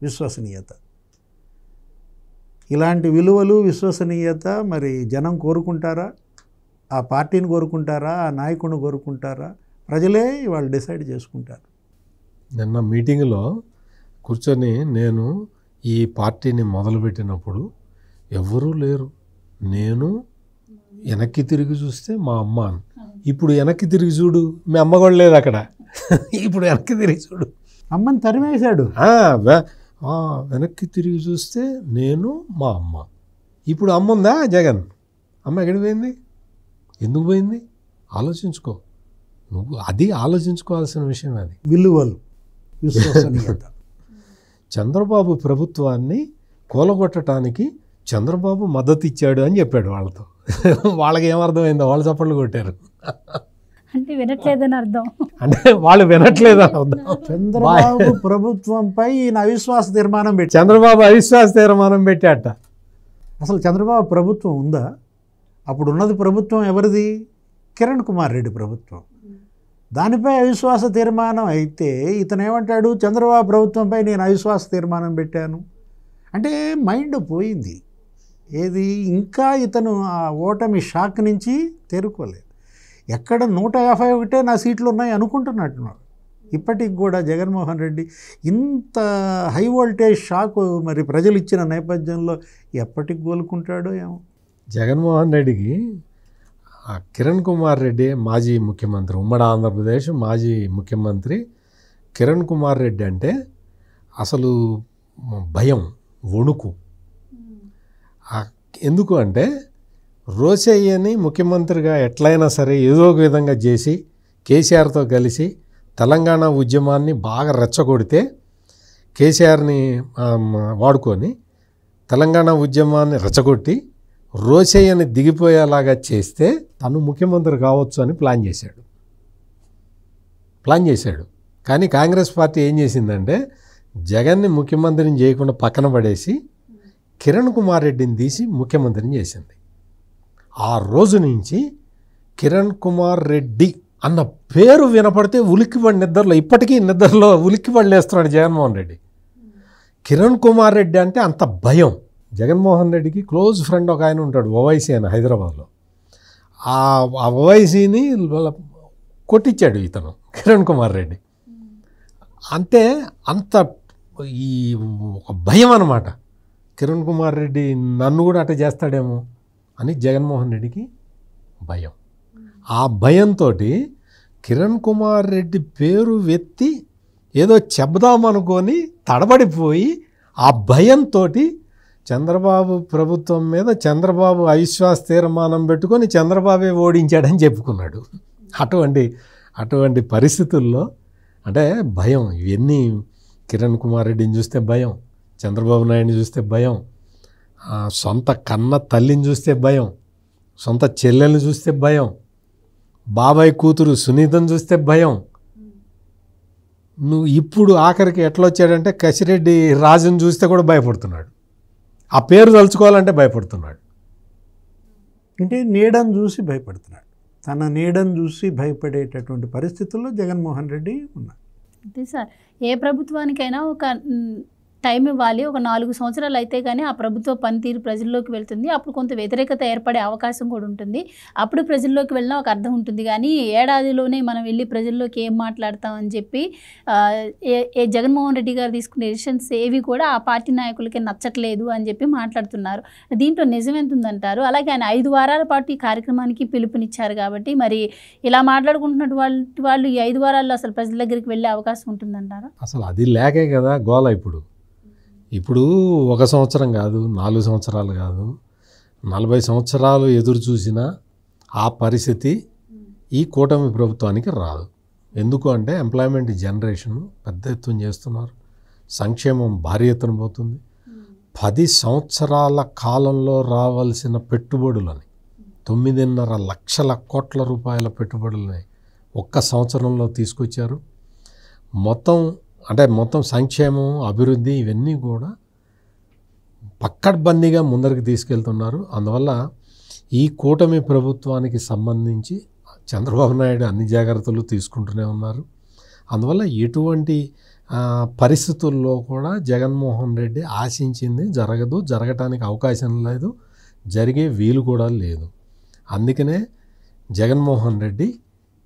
విశ్వసనీయత. ఇలాంటి విలువలు విశ్వసనీయత మరి జనం కోరుకుంటారా? ఆ పార్టీని కోరుకుంటారా? ఆ నాయకుడిని కోరుకుంటారా? ప్రజలే వాళ్ళు డిసైడ్ చేసుకుంటారు. నిన్న మీటింగ్లో కూర్చొని నేను ఈ పార్టీని మొదలుపెట్టినప్పుడు ఎవ్వరూ లేరు, నేను వెనక్కి తిరిగి చూస్తే మా అమ్మ, ఇప్పుడు వెనక్కి తిరిగి చూడు మీ అమ్మ కూడా లేదు అక్కడ, ఇప్పుడు వెనక్కి తిరిగి చూడు అమ్మని తరిమేశాడు. వెనక్కి తిరిగి చూస్తే నేను మా అమ్మ, ఇప్పుడు అమ్మ ఉందా జగన్? అమ్మ ఎక్కడికి పోయింది, ఎందుకు పోయింది? ఆలోచించుకో నువ్వు, అది ఆలోచించుకోవాల్సిన విషయం. అది విలువలు విశ్వసనీయత. చంద్రబాబు ప్రభుత్వాన్ని కూలగొట్టడానికి చంద్రబాబు మద్దతు ఇచ్చాడు అని చెప్పాడు వాళ్ళతో. వాళ్ళకి ఏమర్థమైందో వాళ్ళు చప్పట్లు కొట్టారు. అంటే వినట్లేదని అర్థం, అంటే వాళ్ళు వినట్లేదని అర్థం. చంద్రబాబు ప్రభుత్వంపై ఈయన అవిశ్వాస తీర్మానం పెట్టి, చంద్రబాబు అవిశ్వాస తీర్మానం పెట్టాట. అసలు చంద్రబాబు ప్రభుత్వం ఉందా? అప్పుడు ఉన్నది ప్రభుత్వం ఎవరిది? కిరణ్ కుమార్ రెడ్డి ప్రభుత్వం. దానిపై అవిశ్వాస తీర్మానం అయితే ఇతను ఏమంటాడు, చంద్రబాబు ప్రభుత్వంపై నేను అవిశ్వాస తీర్మానం పెట్టాను అంటే మైండ్ పోయింది. ఏది, ఇంకా ఇతను ఆ ఓటమి షాక్ నుంచి తేరుకోలేదు. ఎక్కడ 151 నా సీట్లు ఉన్నాయి అనుకుంటున్నట్టున్నారు. ఇప్పటికి కూడా జగన్మోహన్ రెడ్డి ఇంత హై వోల్టేజ్ షాక్ మరి ప్రజలు ఇచ్చిన నేపథ్యంలో ఎప్పటికి కోలుకుంటాడో ఏమో. జగన్మోహన్ రెడ్డికి కిరణ్ కుమార్ రెడ్డి మాజీ ముఖ్యమంత్రి, ఉమ్మడి ఆంధ్రప్రదేశ్ మాజీ ముఖ్యమంత్రి కిరణ్ కుమార్ రెడ్డి అంటే అసలు భయం, వణుకు. ఎందుకు అంటే రోసయ్యని ముఖ్యమంత్రిగా ఎట్లయినా సరే ఏదో ఒక విధంగా చేసి కేసీఆర్తో కలిసి తెలంగాణ ఉద్యమాన్ని బాగా రెచ్చగొడితే, కేసీఆర్ని వాడుకొని తెలంగాణ ఉద్యమాన్ని రెచ్చగొట్టి రోసయ్యని దిగిపోయేలాగా చేస్తే తను ముఖ్యమంత్రి కావచ్చు అని ప్లాన్ చేశాడు. కానీ కాంగ్రెస్ పార్టీ ఏం చేసిందంటే జగన్ని ముఖ్యమంత్రిని చేయకుండా పక్కన పడేసి కిరణ్ కుమార్ రెడ్డిని తీసి ముఖ్యమంత్రిని చేసింది. ఆ రోజు నుంచి కిరణ్ కుమార్ రెడ్డి అన్న పేరు వినపడితే ఉలిక్కిపడి నిద్రలో, ఇప్పటికీ నిద్రలో ఉలిక్కిపడి లేస్తున్నాడు జగన్మోహన్ రెడ్డి. కిరణ్ కుమార్ రెడ్డి అంటే అంత భయం. జగన్మోహన్ రెడ్డికి క్లోజ్ ఫ్రెండ్ ఒక ఆయన ఉంటాడు, ఓవైసీ అని, హైదరాబాద్లో. ఆ ఓవైసీని కొట్టించాడు ఇతను కిరణ్ కుమార్ రెడ్డి. అంటే అంత ఈ ఒక భయం అన్నమాట. కిరణ్ కుమార్ రెడ్డి నన్ను కూడా అట్లా చేస్తాడేమో అని జగన్మోహన్ రెడ్డికి భయం. ఆ భయంతో కిరణ్ కుమార్ రెడ్డి పేరు వెత్తి ఏదో చెబుదామనుకొని తడబడిపోయి ఆ భయంతో చంద్రబాబు ప్రభుత్వం మీద చంద్రబాబు అవిశ్వాస తీర్మానం పెట్టుకొని చంద్రబాబే ఓడించాడని చెప్పుకున్నాడు. అటువంటి పరిస్థితుల్లో అంటే భయం. ఇవన్నీ కిరణ్ కుమార్ రెడ్డిని చూస్తే భయం, చంద్రబాబు నాయుడిని చూస్తే భయం, సొంత కన్న తల్లిని చూస్తే భయం, సొంత చెల్లెల్ని చూస్తే భయం, బాబాయ్ కూతురు సునీతను చూస్తే భయం. నువ్వు ఇప్పుడు ఆఖరికి ఎట్లా వచ్చాడంటే కసిరెడ్డి రాజుని చూస్తే కూడా భయపడుతున్నాడు. ఆ పేరు తలుచుకోవాలంటే భయపడుతున్నాడు. అంటే నీడను చూసి భయపడుతున్నాడు. తన నీడను చూసి భయపడేటటువంటి పరిస్థితుల్లో జగన్మోహన్ రెడ్డి ఉన్నాడు. అంతే సార్, ఏ ప్రభుత్వానికైనా ఒక టైం ఇవ్వాలి. ఒక 4 సంవత్సరాలు అయితే కానీ ఆ ప్రభుత్వ పనితీరు ప్రజల్లోకి వెళ్తుంది. అప్పుడు కొంత వ్యతిరేకత ఏర్పడే అవకాశం కూడా ఉంటుంది. అప్పుడు ప్రజల్లోకి వెళ్ళినా ఒక అర్థం ఉంటుంది. కానీ ఏడాదిలోనే మనం వెళ్ళి ప్రజల్లోకి ఏం మాట్లాడతామని చెప్పి జగన్మోహన్ రెడ్డి గారు తీసుకునే డెసిషన్స్ ఏవి కూడా ఆ పార్టీ నాయకులకి నచ్చట్లేదు అని చెప్పి మాట్లాడుతున్నారు. దీంట్లో నిజం ఎంత ఉందంటారు? అలాగే ఆయన 5 వారాల పాటు ఈ కార్యక్రమానికి పిలుపునిచ్చారు కాబట్టి మరి ఇలా మాట్లాడుకుంటున్నట్టు వాళ్ళు ఈ 5 వారాల్లో అసలు ప్రజల దగ్గరికి వెళ్ళే అవకాశం ఉంటుందంటారా? అసలు అది లేకే కదా గోల. ఇప్పుడు 1 సంవత్సరం కాదు, 4 సంవత్సరాలు కాదు, 40 సంవత్సరాలు ఎదురు చూసినా ఆ పరిస్థితి ఈ కూటమి ప్రభుత్వానికి రాదు. ఎందుకు అంటే ఎంప్లాయ్మెంట్ జనరేషన్ పెద్ద ఎత్తున చేస్తున్నారు, సంక్షేమం భారీ ఎత్తున పోతుంది. 10 సంవత్సరాల కాలంలో రావాల్సిన పెట్టుబడులని 9.5 లక్షల కోట్ల రూపాయల పెట్టుబడులని 1 సంవత్సరంలో తీసుకొచ్చారు. మొత్తం సంక్షేమం, అభివృద్ధి ఇవన్నీ కూడా పక్కడ్బందీగా ముందరికి తీసుకెళ్తున్నారు. అందువల్ల ఈ కూటమి ప్రభుత్వానికి సంబంధించి చంద్రబాబు నాయుడు అన్ని జాగ్రత్తలు తీసుకుంటూనే ఉన్నారు. అందువల్ల ఎటువంటి పరిస్థితుల్లో కూడా జగన్మోహన్ రెడ్డి ఆశించింది జరగదు, జరగటానికి అవకాశం లేదు, జరిగే వీలు కూడా లేదు. అందుకనే జగన్మోహన్ రెడ్డి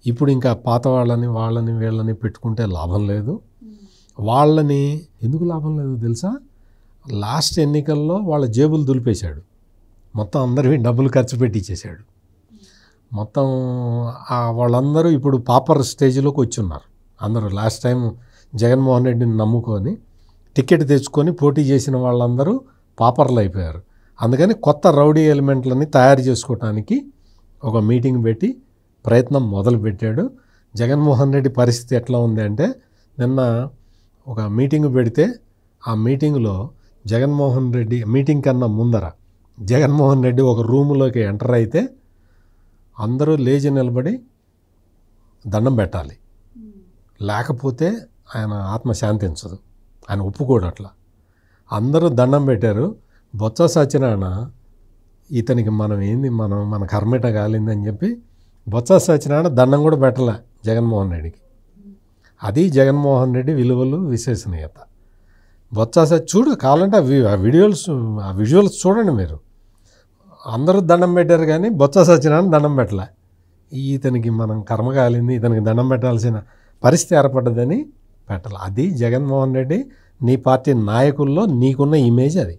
ఇప్పుడు ఇంకా పాత వాళ్ళని వీళ్ళని పెట్టుకుంటే లాభం లేదు. వాళ్ళని ఎందుకు లాభం లేదు తెలుసా? లాస్ట్ ఎన్నికల్లో వాళ్ళ జేబులు దులిపేశాడు, మొత్తం అందరివి డబ్బులు ఖర్చు పెట్టించేశాడు. మొత్తం వాళ్ళందరూ ఇప్పుడు పాపర్ స్టేజ్లోకి వచ్చి ఉన్నారు. అందరూ లాస్ట్ టైం జగన్మోహన్ రెడ్డిని నమ్ముకొని టికెట్ తెచ్చుకొని పోటీ చేసిన వాళ్ళందరూ పాపర్లు అయిపోయారు. అందుకని కొత్త రౌడీ ఎలిమెంట్లని తయారు చేసుకోవటానికి ఒక మీటింగ్ పెట్టి ప్రయత్నం మొదలుపెట్టాడు. జగన్మోహన్ రెడ్డి పరిస్థితి ఎట్లా ఉంది అంటే, నిన్న ఒక మీటింగ్ పెడితే ఆ మీటింగ్లో జగన్మోహన్ రెడ్డి మీటింగ్ కన్నా ముందర జగన్మోహన్ రెడ్డి ఒక రూములోకి ఎంటర్ అయితే అందరూ లేచి నిలబడి దండం పెట్టాలి, లేకపోతే ఆయన ఆత్మ శాంతించదు. ఆయన ఒప్పుకోడు అట్లా. అందరూ దండం పెట్టారు. బొత్స సత్యనారాయణ ఇతనికి మన కర్మేట కాలిందని చెప్పి బొత్స సత్యనారాయణ దండం కూడా పెట్టలే జగన్మోహన్ రెడ్డికి. అది జగన్మోహన్ రెడ్డి విలువలు, విశ్వసనీయత. బొత్స కావాలంటే ఆ విజువల్స్ చూడండి మీరు. అందరూ దండం పెట్టారు కానీ బొత్స సత్యనారాయణ దండం పెట్టలే. ఇతనికి మనం కర్మ కాలింది, ఇతనికి దండం పెట్టాల్సిన పరిస్థితి ఏర్పడ్డదని పెట్టాలి. అది జగన్మోహన్ రెడ్డి నీ పార్టీ నాయకుల్లో నీకున్న ఇమేజ్ అది.